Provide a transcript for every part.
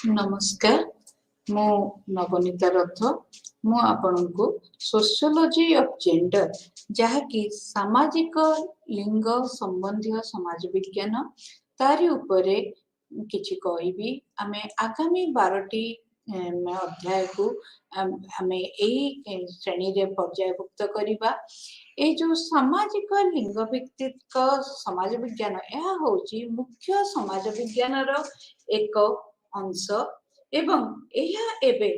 नमस्कार मु नवनीता रथ मु आपनको सोशियोलॉजी ऑफ जेंडर जहाँकि सामाजिक लिंग संबंधी समाज विज्ञान तारी उपरे किछि कहबी आमे आगामी 12टी अध्याय को आमे एई श्रेणी रे पर्यायभुक्त करिबा। ए जो सामाजिक लिंग भित्तिक समाज विज्ञान यह होची मुख्य समाज विज्ञान रो एक अंश एवं यह एबे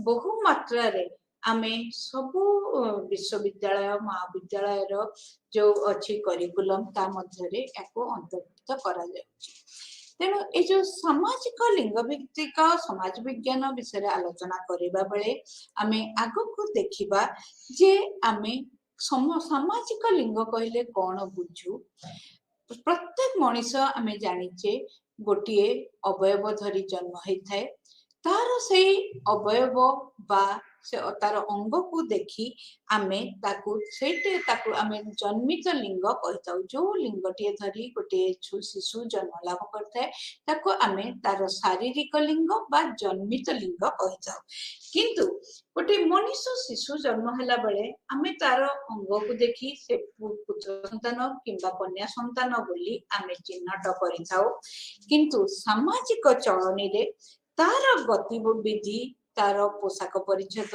बहु मात्रा रे आमे सबु विश्वविद्यालय महाविद्यालय रो जो अच्छी करिकुलम ता मध्य रे एको अंतर्भुक्त करा जाउची। तेणु ए जो सामाजिक लिंग भित्तिक समाज विज्ञान विषय आलोचना करिबा बेले आमे आगो को देखिबा जे आमे सामाजिक लिंग कहले कौन बुझू। प्रत्येक मनीष आमे जानिचे गोटे अवयव धरी जन्म होता है तार से अवयव बा से तार अंग को देखी आमे ताकू सेटे ताकू आमे जन्मित लिंग कहता जो लिंगटे धरी गोटे शिशु जन्म लाभ करता है ताकू आमे तार शारीरिक लिंग बा जन्मित लिंग कहता। किंतु गोटे मनीष शिशु जन्म हैला बेले आमे तार अंग को देखी से पुत्र संतान किंबा कन्या संतान बोली आमे चिन्हट करिथाउ। किंतु सामाजिक चलनी रे तार गतिविधि तार पोशाक परिच्छेद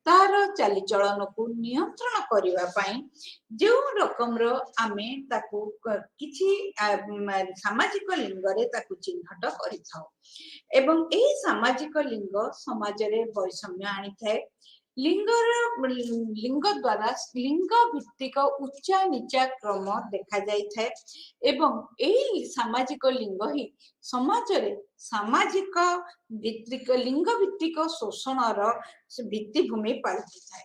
तार चालीचलन को नियंत्रण करिवा पाई जो रकम रो आमे ताकू किछि सामाजिक लिंग रे ताकू चिन्हट करिथाउ। एवं एही सामाजिक लिंग समाज रे वैषम्य आनी थाए। लिंग द्वारा लिंग भित्तिक उच्चा नीचा क्रम देखा जाय थाए एवं एही सामाजिक लिंग ही समाज रे सामाजिक भित्तिक लिंग भित्तिक शोषण रो भित्तिभूमि पालती थाए।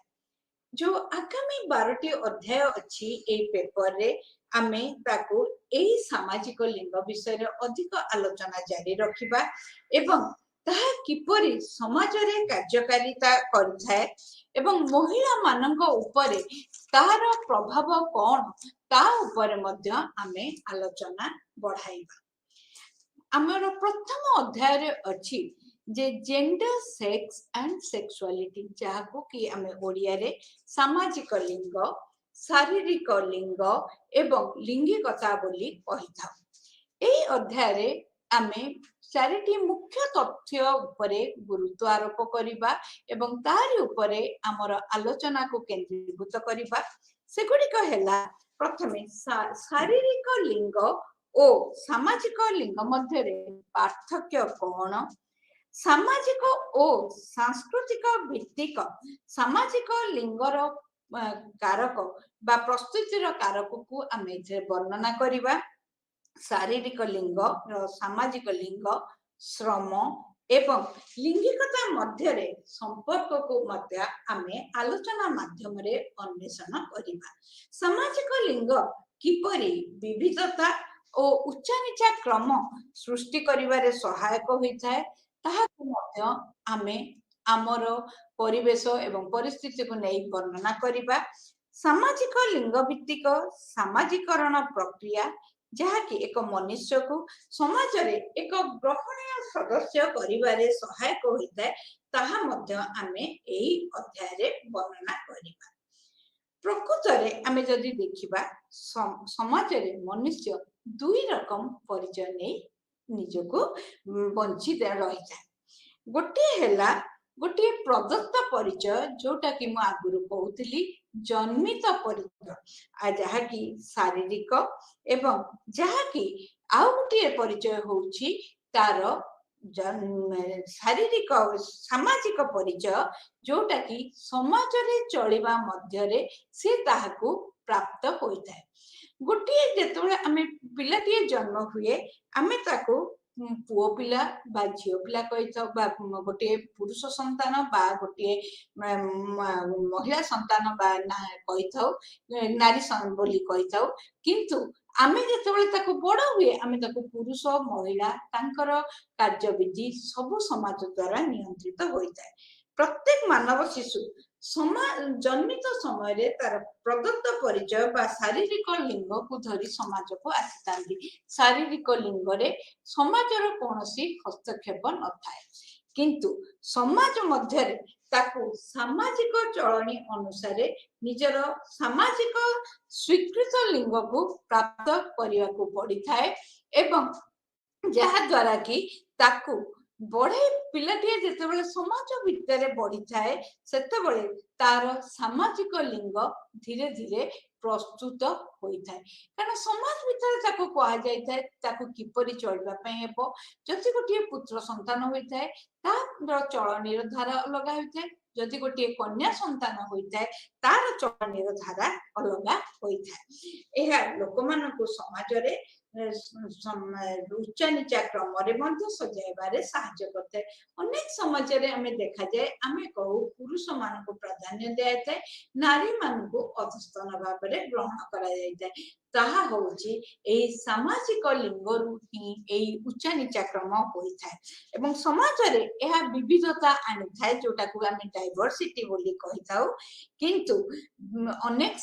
जो आगामी 12टी अध्याय अच्छी ए पेपर रे आमे ताकू एही सामाजिक लिंग विषय रे अधिक आलोचना जारी रखिबा एवं ताहा किपरि समाज रे कार्यकारिता करथाय एवं महिला मानक उपरे तार प्रभाव कौन ता उपरे मध्य आमे आलोचना बढ़ाइबा। आमर प्रथम अध्याय रे अछि जे जेंडर सेक्स एंड सेक्सुअलिटी जाको कि आमे ओडिया रे सामाजिक लिंग शारीरिक लिंग एवं लिंगिकता बोली कहिथा। एई अध्याय रे आमे चारिटी मुख्य तथ्य उपरे गुरुत्व आरोप करिबा एवं तारि उपरे आमर आलोचना को केंद्रीभूत करिबा। सेगुडिक हेला प्रथमे शारीरिक लिंग ओ सामाजिक लिंग मध्य रे पार्थक्य कौन, सामाजिक ओ सांस्कृतिक भित्तिक सामाजिक लिंगर कारक बा प्रस्तुतिर कारक को आमे वर्णना करिबा। शारीरिक लिंग सामाजिक लिंग श्रम एवं लिंगिकता मध्य रे संपर्क को मध्य आमे आलोचना माध्यम रे अन्वेषण करिबा। सामाजिक लिंग किपरि विविधता ओ उच्च नीचा क्रम सृष्टि करिवारे सहायक होइथाय ताहाको मध्य आमे आमर परिवेश एवं परिस्थिति को नै वर्णना करिबा। सामाजिक लिंग भित्तिक सामाजिकरण प्रक्रिया जहाँकि एक मनुष्य को समाज रे एक ग्रहणीय सदस्य करिवारे सहायक होइथाय ताहा मध्य आमे एही अध्याय रे वर्णना करिबा। प्रकृत रे आमे जदि देखिबा समाज रे मनुष्य दुई रकम परिचय नै निजको वंचित रहि जाय। गोटे हेला गोटे प्रदत्त परिचय जोटा कि मु आगुरु कहउतली जन्मित परिचय जहाँ कि शारीरिक एवं जहाँ कि आउ गोटे परिचय होउछि तार शारीरिक सामाजिक परिचय जोटा कि समाज रे चलिबा मध्य रे से ताहाकू प्राप्त होइथाय। गोटे जेतबेले आमे पिलाटिए जन्म हुए आमे ताकू पुओ पिला बा झियो पिला कहिथाउ बा गोटे पुरुष संतान बा गोटे महिला संतान बा कहिथाउ नारी बोली कहिथाउ। किंतु आमे जेतबेले ताकू बड़ हुए आमे ताकू पुरुष महिला तांकर कार्यविधि सब समाज द्वारा नियंत्रित होइथाय। प्रत्येक मानव शिशु जन्मित समय रे तार प्रदत्त परिचय बा शारीरिक लिंग को धरी समाज को आसितांती। शारीरिक लिंग रे समाज रो कोनोसी हस्तक्षेप न थाए। किंतु समाज मध्य ताकू सामाजिक चलनी अनुसार निजर सामाजिक स्वीकृत लिंग को प्राप्त करने को पड़ी थाए एवं जहा द्वारा कि ताकू बड़े पिलाटिए जितेबाला समाज भितर बढ़ी थाए सेतेबाला तार सामाजिक लिंग धीरे धीरे प्रस्तुत होता है कारण समाज भितर ताको कहा जाय थाए ताको किपरि चलबा पय हेबो जति गोटे पुत्र संतान होता है तार चलनी धारा अलग होता है जदि गोटे कन्या संतान होता है तार चलनी धारा अलग होता है यह लोक मानक समाज रे उच्च नीचा क्रम सजाइबारे साहाय्य करते अनेक समाज रे हमें देखा जाए आमे कहू पुरुष मान को प्राधान्य दिया जाए नारी मान को अधस्थान भाव में ग्रहण करा जाए ताहा होची एई सामाजिक लिंगरु ही एई उच्च नीचा क्रम होता है एवं समाज रे यह विविधता आनी थाए जोटा को आमे डाइवर्सिटी बोली कहि थाउ किंतु अनेक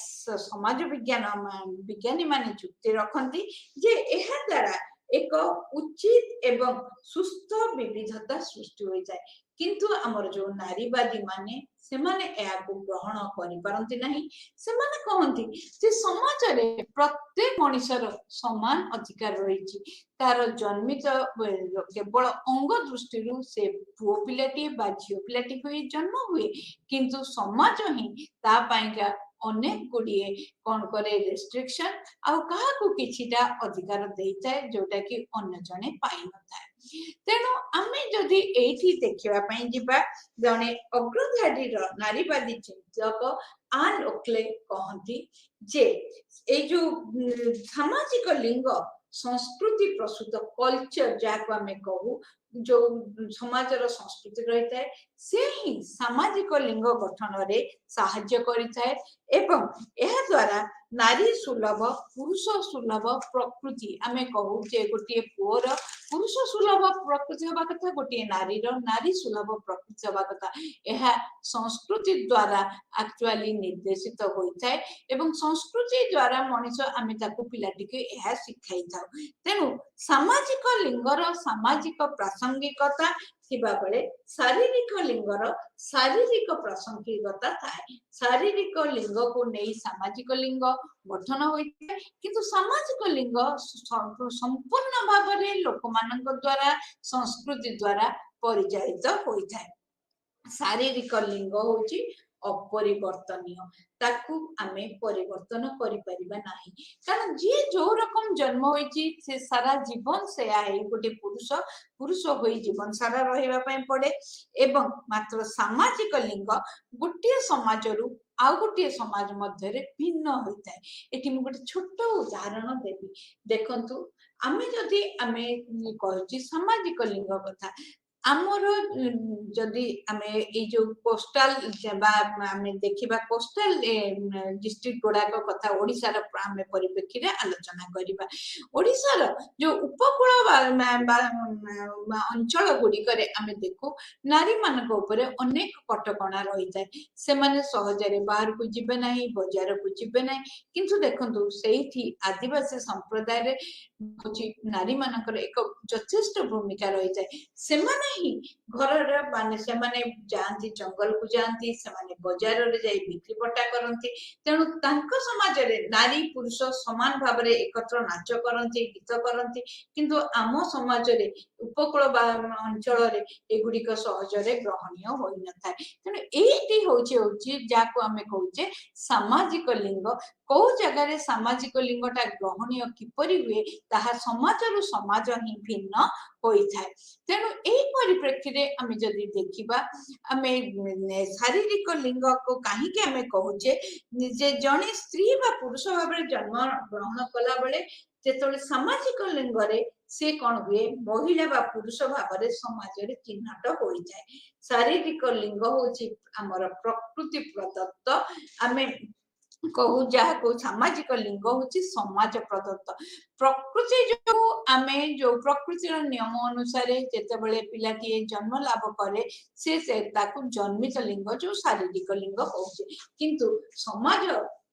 समाज विज्ञानी माने जुक्ति रखती जे एहा द्वारा एक उचित एवं सुस्थ विविधता सृष्टि हो जाए किंतु आमर जो नारीवादी माने से माने को ग्रहण करि पारंती नहीं से माने कहंती जे समाज रे प्रत्येक मनुष्यर समान अधिकार रही तार जन्मित केवल अंग दृष्टि से पुओ पिलाटी बा झियो पिलाटी हुए जन्म हुए किंतु समाज ही ता पाइका अनेक गुड़िए कौन करे रेस्ट्रिक्शन आउ कहा को किछिटा अधिकार देता है जोटा कि अन्य जने पाई न थाए तेणु आमे जदि एठी देखिबा पई जिबा जने अग्रधारी नारीवादी चिंतक आन ओक्ले कहती जे ए जो सामाजिक लिंग संस्कृति प्रसूत कल्चर जाको आमे कहू जो समाजर संस्कृति रही है से ही सामाजिक लिंग गठन रे साहाय्य करिथाए एवं एहा द्वारा नारी सुलभ पुरुष सुलभ प्रकृति आमे कहू जे गोटे पुअर पुरुष सुलभ प्रकृति हवा कथा गोटे नारी सुलभ प्रकृति हवा कथा यह संस्कृति द्वारा एक्चुअली निर्देशित होता है एवं संस्कृति द्वारा मनुष्य आमे ताकू पिलाटी के यह शिखाई था तेणु सामाजिक लिंगर सामाजिक प्रासंगिकता थिबा बेले शारीरिक लिंगर शारीरिक प्रासंगिकता थाए शारीरिक लिंग को नहीं सामाजिक लिंग गठन होता है किंतु सामाजिक लिंग संपूर्ण भाव में लोक मानक द्वारा संस्कृति द्वारा परिचालित होता है शारीरिक लिंग होची अपरिवर्तनीय ताकू आमे परिवर्तन करि परिबा नाही कारण जे जो रकम जन्म होईची से सारा जीवन से आए गोटे पुरुष पुरुष होई जीवन सारा रहिबा पय पड़े एवं मात्र सामाजिक लिंग गोटे समाज रु आ गोटे समाज मध्य रे भिन्न होता है एटी मु गोटे छोट उदाहरण देबी देखंतु आमे जदि आमे कहछि सामाजिक लिंग कथा आमर जदि आमे ए जो कोस्टल बा आमे देखिबा कोस्टल डिस्ट्रिक्ट गुड़ाक कथा ओडिसा र आमे परिप्रेक्षी रे आलोचना करिबा ओडिसा र जो उपकूल अंचल गुडी करे आमे देखु नारी मानक ऊपर अनेक कटकणा रही जाय से माने सहजरे बाहर को जिबे नाही बाजार को जिबे नाही किंतु देखंतु सेठी आदिवासी संप्रदाय रे नारी मानकर एक यथेष्ट भूमिका रही जाए से माने ही घर माने से माने जाती जंगल को जाती से माने बाजार रे जाई बिक्री पटा करंती तेणु तांको समाज रे नारी पुरुष समान भाव रे एकत्र नाच करंती गीत करंती किंतु आम समाज रे उपकूल अंचल रे एगुडी को सहज रे ग्रहणीय होई न थाए तेणु एटी होची जाको आमे कहूचे सामाजिक लिंग को जगह रे सामाजिक लिंगटा ग्रहणीय किपरि हुए ताहा समाज रु समाज ही भिन्न होई थाए तेणु एई परिप्रेक्षी रे आमे जदि देखिबा आमे शारीरिक लिंग को काहे के आमे कहूचे जे जने स्त्री बा पुरुष भाव रे जन्म ग्रहण कला बेले जेतोले सामाजिक लिंग रे से कौन हुए महिला बा पुरुष भाव रे समाज रे चिन्हट होई जाए शारीरिक लिंग होची हमर प्रकृति प्रदत्त आमे कहू जहा को सामाजिक लिंग होची समाज प्रदत्त प्रकृति जो आमे जो प्रकृति नियम अनुसार जेते बेले पिलाटी जन्म लाभ करे से ताकू जन्मित लिंग जो शारीरिक लिंग होची किंतु समाज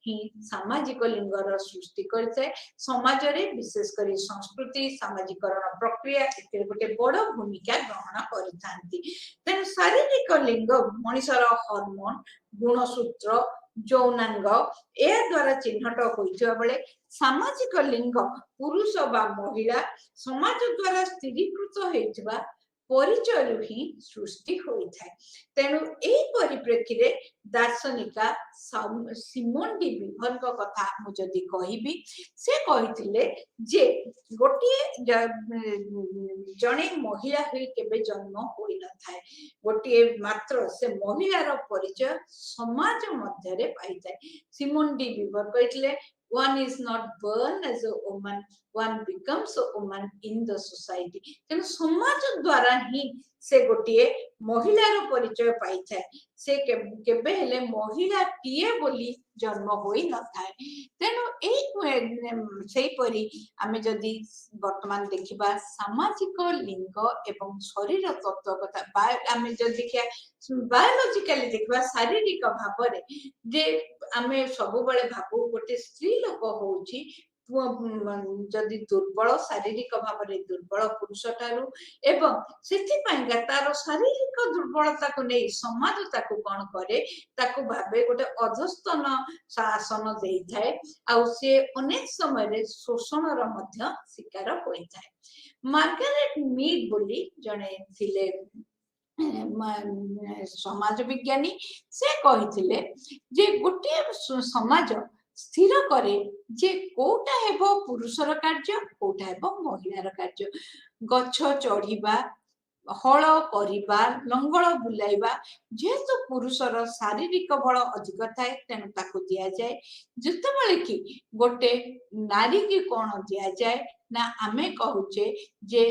ही सामाजिक लिंगर सृष्टि करते समाज रे विशेष करी संस्कृति सामाजिकरण प्रक्रिया एते गोटे बड़ भूमिका ग्रहण करथांती। तेणु शारीरिक लिंग मनुष्यर हार्मोन गुणसूत्र यौनांग ए द्वारा चिन्हट होइथिबा बेले सामाजिक लिंग पुरुष बा महिला समाज द्वारा स्थिरीकृत होइथिबा परिचय ही सृष्टि होइथाय। तेणु एही परिप्रेक्षी रे दार्शनिका सिमोन डी विभर को कथा मु जदी कहिबी से कहिथिले जे गोटे जणे महिला होई केबे जन्म होई न थाए गोटे मात्र से महिलार परिचय समाज मध्य रे पाइथाय। सिमोन डी विभर कहिथिले one is not born as a woman, one becomes a woman in the society। तेणु समाज द्वारा ही से गोटे महिलार परिचय पाई थाए से केबे हेले महिला टीए बोली जन्म होई न थाए। तेणु सेही परी आमे जदी वर्तमान देखिबा सामाजिक लिंग एवं शरीर तत्व कथा आमे जदी देखिया बायोलॉजिकली देखिबा शारीरिक भाव रे जे आमे सब बळे भाबु गोटे स्त्री लोक होउची जदि दुर्बल शारीरिक भाव में दुर्बल पुरुष ठारू एवं से तार शारीरिक दुर्बलता को नहीं समाज ताकू कौन करे ताकू भावे गोटे अधस्तन शासन दे थाए आउ से अनेक समय शोषण शिकार होता है। मार्गारेट मीड बोली जने थिले समाज विज्ञानी से कहिथिले जे गोटे समाज स्थिर करे जे कोटा हेबो पुरुषर कार्य कोटा हेबो महिलार कार्य गछ चढ़ीबा हल करिबा लंगल बुलाइबा जेहेतु पुरुषर शारीरिक बल अधिक थाए तेणु ताकू दिया जाए जितेबाला कि गोटे नारी की कौन दिया जाए ना आमे कहूचे जे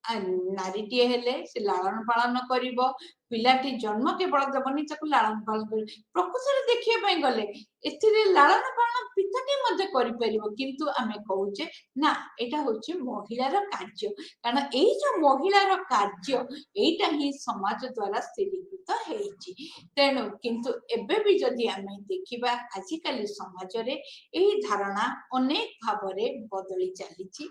नारीटीए हेले से लालन पालन करिबो पिलाटी जन्म केवल देवनी ताकू लालन पालन कर प्रकृति देखिए गले एथिरे लालन पालन पिताटी मध्य करि परिबो किंतु आमे कहूचे ना एटा होचे महिलार कार्य कारण एई जो महिलार कार्य एटा ही समाज द्वारा स्थिरीकृत हेछि। तेणु किंतु एबे भी जदि आमे देखिबा आजिकाली समाज रे एई धारणा अनेक भाव रे बदली चलीछि।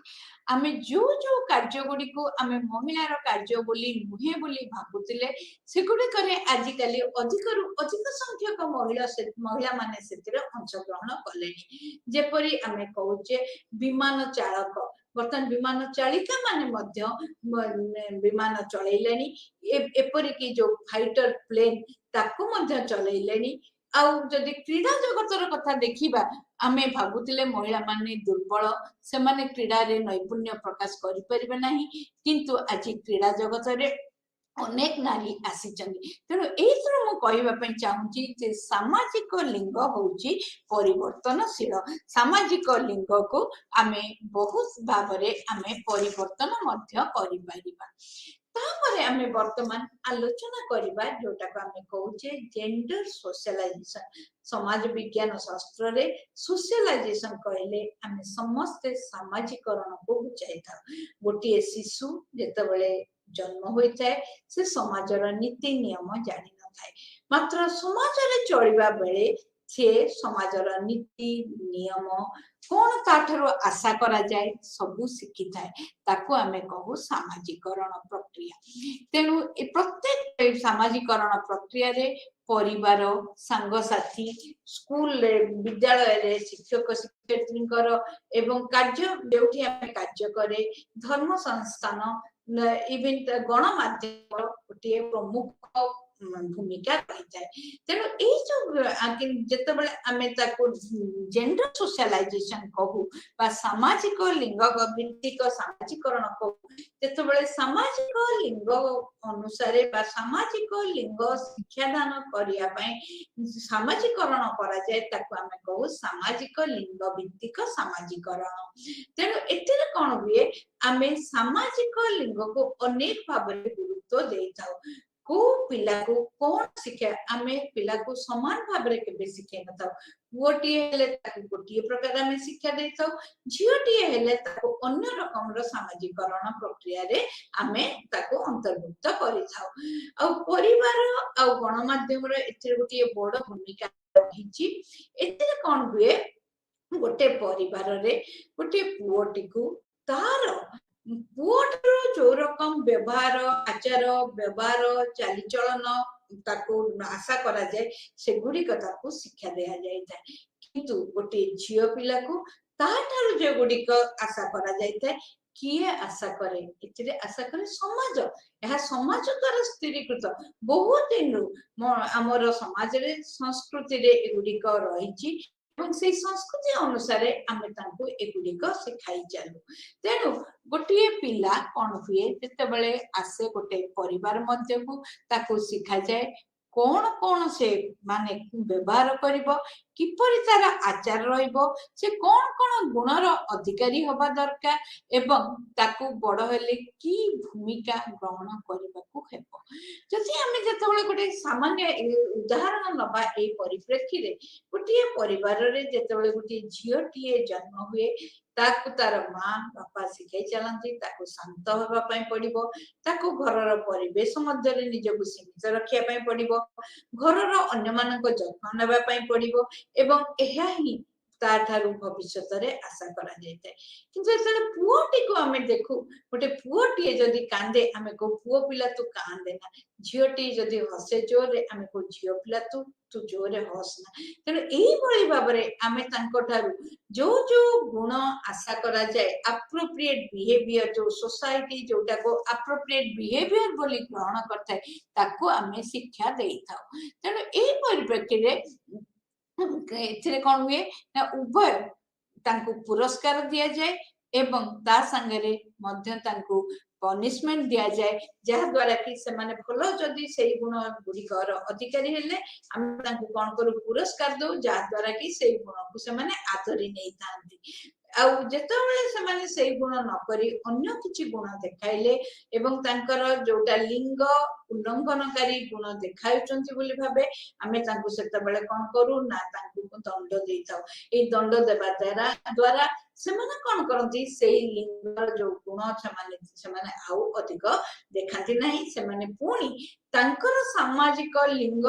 आमे जो जो कार्य गुडी को आमे महिलार कार्य बोली नुहे बोली भाबुतिले सेगुड़िकरे आजिकाली अधिक संख्यक महिला माने सेतिरे अंशग्रहण कलेनी जेपरी आमे कहूचे विमान चालक बर्तमान विमान चालिका माने मध्य विमान चलैलेनी एपरी कि जो फाइटर प्लेन ताकू मध्य चलैलेनी आउ जदि क्रीड़ा जगतर कथा देखिबा आमे भाबुतिले महिला माने दुर्बल से माने क्रीड़ा रे नैपुण्य प्रकाश करि परिबे नाही किंतु आज क्रीड़ा जगत रे अनेक नारी आसीचंदी। तेणु एथरो मु कहबा पई चाहूची जे सामाजिक लिंग होउची परिवर्तनशील सामाजिक लिंग को आमे बहुत भाबरे आमे परिवर्तन मध्य करि परिबा। तापरे आमे वर्तमान आलोचना करिबा जोटा को आमे कहूचे जेंडर सोशलाइजेशन समाज विज्ञान शास्त्र रे सोशलाइजेशन कहले आमे समस्त सामाजिकरण को बुझाई था। गोटे शिशु जेतेबेले जन्म होता है से समाजर नीति नियम जानी न थाए मात्र समाज रे चलिबा बेले से समाजर नीति नियम कौन ताठरो आशा करा जाए सबु शिखी थाए ताकू आमे कहू सामाजिकरण प्रक्रिया। तेणु ए प्रत्येक सामाजिकरण प्रक्रिया रे परिवार सांगसाथी स्कूल विद्यालय रे शिक्षक शिक्षयित्रींकर एवं कार्य जोठी आमे कार्य करे धर्म संस्थान इवेंट गणमाध्यम गोटे प्रमुख भूमिका रही। तेणु जितेबाला आमे ताको जेंडर सोशलाइजेशन कहू बा सामाजिक लिंग भित्तिक सामाजिकरण कहू जितेबाला सामाजिक लिंग अनुसार बा सामाजिक लिंग शिक्षादान करिया पई सामाजिकरण करा जाए ताको आमे कहू सामाजिक लिंग भित्तिक सामाजिकरण। तेणु एथिरे कोन हुए आमे सामाजिक लिंग को अनेक भाव में गुरुत्व देइथाउ को पिला को कौन शिक्षा आमे पिला को समान भाव रे केबे शिखे न थाउ गोटिए हेले ताको गोटिए प्रकार आमे शिक्षा देइथाउ झियोटिए हेले ताको अन्य रकम रो सामाजिकरण प्रक्रिया रे आमे ताको अंतर्भुक्त करिथाउ। आ परिवार आ गणमाध्यम रो एथिरे गोटिए बड़ भूमिका रही। एथिरे कौन हुए गोटे परिवार रे गोटे पुओटी को तार पुओटर जो रकम व्यवहार आचार व्यवहार चालीचलन ताको आशा करा जाए से गुड़िक ताको शिक्षा दिया जाए किंतु गोटे झियो पिला को ताठार जो गुड़िक आशा करा जाए किए आशा करे एथिरे आशा करे समाज यह समाज द्वारा स्थिरीकृत बहुत दिन आमर समाज रे संस्कृति रे एगुड़िक रही এবং সেই সংস্কৃতি অনুসারে আমি তাଙ୍କୁ এগুড়িক শিখাই ଚାଲୁ ତେଣୁ ଗୋଟିଏ ପିଲା କଣ ହୁଏ ଯେତେବେଳେ ଆସେ ଗୋଟେ ପରିବାର ମଧ୍ୟକୁ ତାକୁ ଶିଖାଯାଏ କଣ କଣ ସେ ମାନେ ବ୍ୟବହାର କରିବ କିପରି ତାର ଆଚାର ରହିବ ସେ କଣ କଣ ଗୁଣର ଅଧିକାରୀ ହବା ଦରକାର ଏବଂ ତାକୁ ବଡ ହେଲେ କି ଭୂମିକା ଗ୍ରହଣ କରିବାକୁ ହେବ ଯଦି ଆମେ ଯେତେବେଳେ ଗୋଟେ ସାମାନ୍ୟ ଉଦାହରଣ ନବା ଏଇ ପରିପ୍ରେକ୍ଷୀରେ ଗୋଟିଏ ପରିବାରରେ ଯେତେବେଳେ ଗୋଟିଏ ଝିଅଟିଏ ଜନ୍ମ ହୁଏ ତାକୁ ତାର ମା ବାପା ଶିଖାଇ ଚାଲନ୍ତି ତାକୁ ଶାନ୍ତ ହେବା ପାଇଁ ପଡିବ ତାକୁ ଘରର ପରିବେଶ ମଧ୍ୟରେ ନିଜକୁ ସୀମିତ ରଖିବା ପାଇଁ ପଡିବ ଘରର ଅନ୍ୟମାନଙ୍କ ଯତ୍ନ ନେବା ପାଇଁ ପଡିବ ଏବଂ ଏହା ହିଁ ତାଠାରୁ ଭବିଷ୍ୟତରେ ଆଶା କରାଯାଇଥାଏ କିନ୍ତୁ ଯେତେବେଳେ ପୁଅଟିକୁ ଆମେ ଦେଖୁ ଗୋଟେ ପୁଅଟିଏ ଯଦି କାନ୍ଦେ ଆମେ କହୁ ପୁଅ ପିଲା ତୁ କାନ୍ଦେ ନା ଝିଅଟି ଯଦି ହସେ ଜୋରରେ ଆମେ କହୁ ଝିଅ ପିଲା ତୁ ଜୋରରେ ହସ ନା ତେଣୁ ଏଇଭଳି ଭାବରେ ଆମେ ତାଙ୍କଠାରୁ ଯୋଉ ଯୋଉ ଗୁଣ ଆଶା କରାଯାଏ ଆପ୍ରୋପ୍ରିଏଟ ବିହେଭିୟର ଯୋଉ ସୋସାଇଟି ଯୋଉଟାକୁ ଆପ୍ରୋପ୍ରିଏଟ ବିହେଭିୟର ବୋଲି ଗ୍ରହଣ କରିଥାଏ ତାକୁ ଆମେ ଶିକ୍ଷା ଦେଇଥାଉ ତେଣୁ ଏଇ ପରିପ୍ରେକ୍ଷୀରେ ଏଥିରେ କଣ ହୁଏ ନା ଉଭୟ ତାଙ୍କୁ ପୁରସ୍କାର ଦିଆଯାଏ ଏବଂ ତା ସାଙ୍ଗରେ ମଧ୍ୟ ତାଙ୍କୁ ପନିଶମେଣ୍ଟ ଦିଆଯାଏ ଯାହା ଦ୍ୱାରା କି ସେମାନେ ଭଲ ଯଦି ସେଇ ଗୁଣ ଗୁଡିକର ଅଧିକାରୀ ହେଲେ ଆମେ ତାଙ୍କୁ କଣ କରୁ ପୁରସ୍କାର ଦଉ ଯାହା ଦ୍ୱାରା କି ସେଇ ଗୁଣକୁ ସେମାନେ ଆଦରି ନେଇଥାନ୍ତି ଆଉ ଯେତେବେଳେ ସେମାନେ ସେଇ ଗୁଣ ନକରି ଅନ୍ୟ କିଛି ଗୁଣ ଦେଖାଇଲେ ଏବଂ ତାଙ୍କର ଯୋଉଟା ଲିଙ୍ଗ ଉଲ୍ଲଂଘନକାରୀ ଗୁଣ ଦେଖାଉଛନ୍ତି ବୋଲି ଭାବେ ଆମେ ତାଙ୍କୁ ସେତେବେଳେ କଣ କରୁ ନା ତାଙ୍କୁ ଦଣ୍ଡ ଦେଇଥାଉ ଏଇ ଦଣ୍ଡ ଦେବା ଦ୍ୱାରା ସେମାନେ କଣ କରନ୍ତି ସେଇ ଲିଙ୍ଗର ଯୋଉ ଗୁଣ ସେମାନେ ଆଉ ଅଧିକ ଦେଖାନ୍ତି ନାହିଁ ସେମାନେ ପୁଣି ତାଙ୍କର ସାମାଜିକ ଲିଙ୍ଗ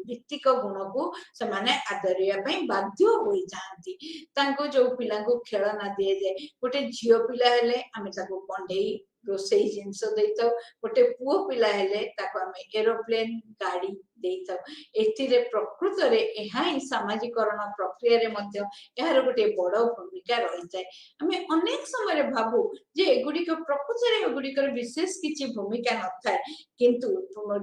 ଭିତ୍ତିକ ଗୁଣକୁ ସେମାନେ ଆଦରିବା ପାଇଁ ବାଧ୍ୟ ହୋଇଥାନ୍ତି ତାଙ୍କୁ ଯୋଉ ପିଲାଙ୍କୁ ଖେଳନା ଦିଆଯାଏ ଗୋଟେ ଝିଅ ପିଲା ହେଲେ ଆମେ ତାକୁ କଣ୍ଢେଇ ରୋଷେଇ ଜିନିଷ ଦେଇଥାଉ ଗୋଟେ ପୁଅ ପିଲା ହେଲେ ତାକୁ ଆମେ ଏରୋପ୍ଲେନ ଗାଡି ଦେଇଥାଉ ଏଥିରେ ପ୍ରକୃତରେ ଏହା ହିଁ ସାମାଜିକରଣ ପ୍ରକ୍ରିୟାରେ ମଧ୍ୟ ଏହାର ଗୋଟେ ବଡ ଭୂମିକା ରହିଥାଏ ଆମେ ଅନେକ ସମୟରେ ଭାବୁ ଯେ ଏଗୁଡିକ ପ୍ରକୃତରେ ଏଗୁଡିକର ବିଶେଷ କିଛି ଭୂମିକା ନଥାଏ କିନ୍ତୁ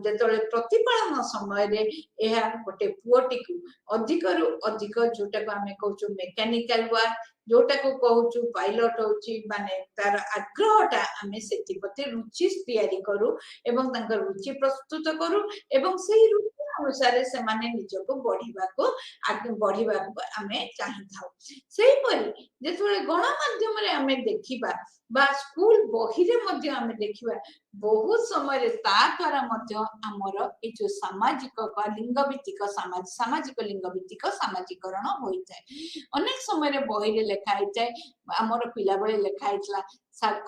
ଯେତେବେଳେ ପ୍ରତିପାଳନ ସମୟରେ ଏହା ଗୋଟେ ପୁଅଟିକୁ ଅଧିକରୁ ଅଧିକ ଯୋଉଟାକୁ ଆମେ କହୁଛୁ ମେକାନିକାଲ ୱାର୍କ ଯୋଉଟାକୁ କହୁଛୁ ପାଇଲଟ ହଉଛି ମାନେ ତାର ଆଗ୍ରହଟା ଆମେ ସେଥିପ୍ରତି ରୁଚି ତିଆରି କରୁ ଏବଂ ତାଙ୍କ ରୁଚି ପ୍ରସ୍ତୁତ କରୁ ଏବଂ ସେଇ ରୁଚି ଅନୁସାରେ ସେମାନେ ନିଜକୁ ବଢିବାକୁ ଆମେ ଚାହିଁଥାଉ ସେଇପରି ଯେତେବେଳେ ଗଣମାଧ୍ୟମରେ ଆମେ ଦେଖିବା ବା ସ୍କୁଲ ବହିରେ ମଧ୍ୟ ଆମେ ଦେଖିବା ବହୁତ ସମୟରେ ତା ଦ୍ୱାରା ମଧ୍ୟ ଆମର ଏଇ ଯୋଉ ସାମାଜିକ ଲିଙ୍ଗ ଭିତ୍ତିକ ସାମାଜିକ ଲିଙ୍ଗ ଭିତ୍ତିକ ସାମାଜିକରଣ ହୋଇଥାଏ ଅନେକ ସମୟରେ ବହିରେ ଲେଖା ହେଇଥାଏ ଆମର ପିଲାବେଳେ ଲେଖା ହେଇଥିଲା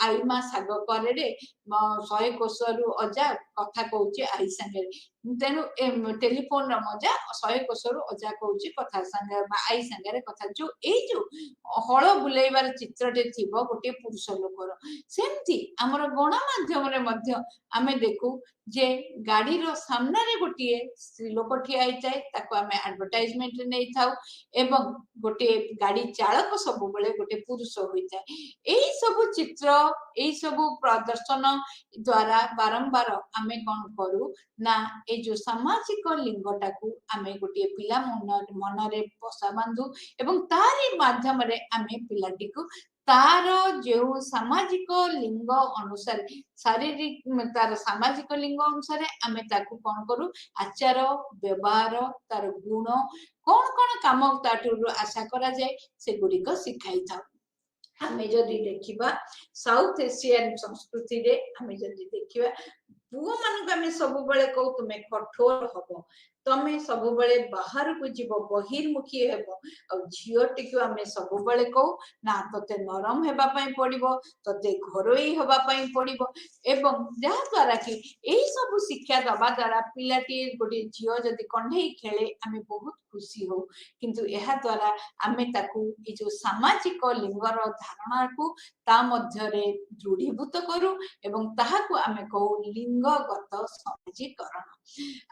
ଆଇମା ଶାଗ କରେରେ 100 କୋଶରୁ ଅଜା କଥା କହୁଛି ଆଇ ସାଙ୍ଗରେ ତେଣୁ ଟେଲିଫୋନର ମଜା 100 କୋଶରୁ ଅଜା କହୁଛି କଥା ସାଙ୍ଗେ ଆଇ ସାଙ୍ଗରେ କଥା ଯୋଉ ଏଇ ଯୋଉ ହଳ ବୁଲେଇବାର ଚିତ୍ରଟେ ଥିବ ଗୋଟିଏ ପୁରୁଷ ଲୋକର ସେମିତି ଆମର ଗଣମାଧ୍ୟମରେ ମଧ୍ୟ ଆମେ ଦେଖୁ ଯେ ଗାଡିର ସାମ୍ନାରେ ଗୋଟିଏ ସ୍ତ୍ରୀ ଲୋକ ଠିଆ ହେଇଥାଏ ତାକୁ ଆମେ ଆଡଭର୍ଟାଇଜମେଣ୍ଟରେ ନେଇଥାଉ ଏବଂ ଗୋଟିଏ ଗାଡି ଚାଳକ ସବୁବେଳେ ଗୋଟେ ପୁରୁଷ ହୋଇଥାଏ ଏଇ ସବୁ ଚିତ୍ର ଏଇ ସବୁ ପ୍ରଦର୍ଶନ ଦ୍ୱାରା ବାରମ୍ବାର ଆମେ କଣ କରୁ ନା ଏଇ ଯୋଉ ସାମାଜିକ ଲିଙ୍ଗଟାକୁ ଆମେ ଗୋଟିଏ ପିଲା ମନରେ ବସା ବାନ୍ଧୁ ଏବଂ ତାରି ମାଧ୍ୟମରେ ଆମେ ପିଲାଟିକୁ ତାର ଯେଉଁ ସାମାଜିକ ଲିଙ୍ଗ ଅନୁସାରେ ଶାରୀରିକ ତାର ସାମାଜିକ ଲିଙ୍ଗ ଅନୁସାରେ ଆମେ ତାକୁ କଣ କରୁ ଆଚାର ବ୍ୟବହାର ତାର ଗୁଣ କଣ କଣ କାମ ତାଠୁ ଆଶା କରାଯାଏ ସେଗୁଡିକ ଶିଖାଇଥାଉ ଆମେ ଯଦି ଦେଖିବା ସାଉଥ ଏସିଆନ ସଂସ୍କୃତିରେ ଆମେ ଯଦି ଦେଖିବା ପୁଅ ମାନଙ୍କୁ ଆମେ ସବୁବେଳେ କହୁ ତୁମେ କଠୋର ହବ तमे सब बेले बाहर को जीव बहिर्मुखी हेबो आ झीओटी को आमे सब बेले कहू ना तते नरम हेबा पई पड़िबो तते घरोई हेबा पई पड़िबो एवं जहा द्वारा कि एही सब शिक्षा दबा द्वारा पिलाटी गोटे झीओ जदि कंढे खेले आमे बहुत खुशी हो किंतु एहा द्वारा आमे ताकू ए जो सामाजिक लिंगर धारणा को ता मध्यरे दृढ़ीभूत करू एवं ताहाकू आमे कहू लिंगगत समाजीकरण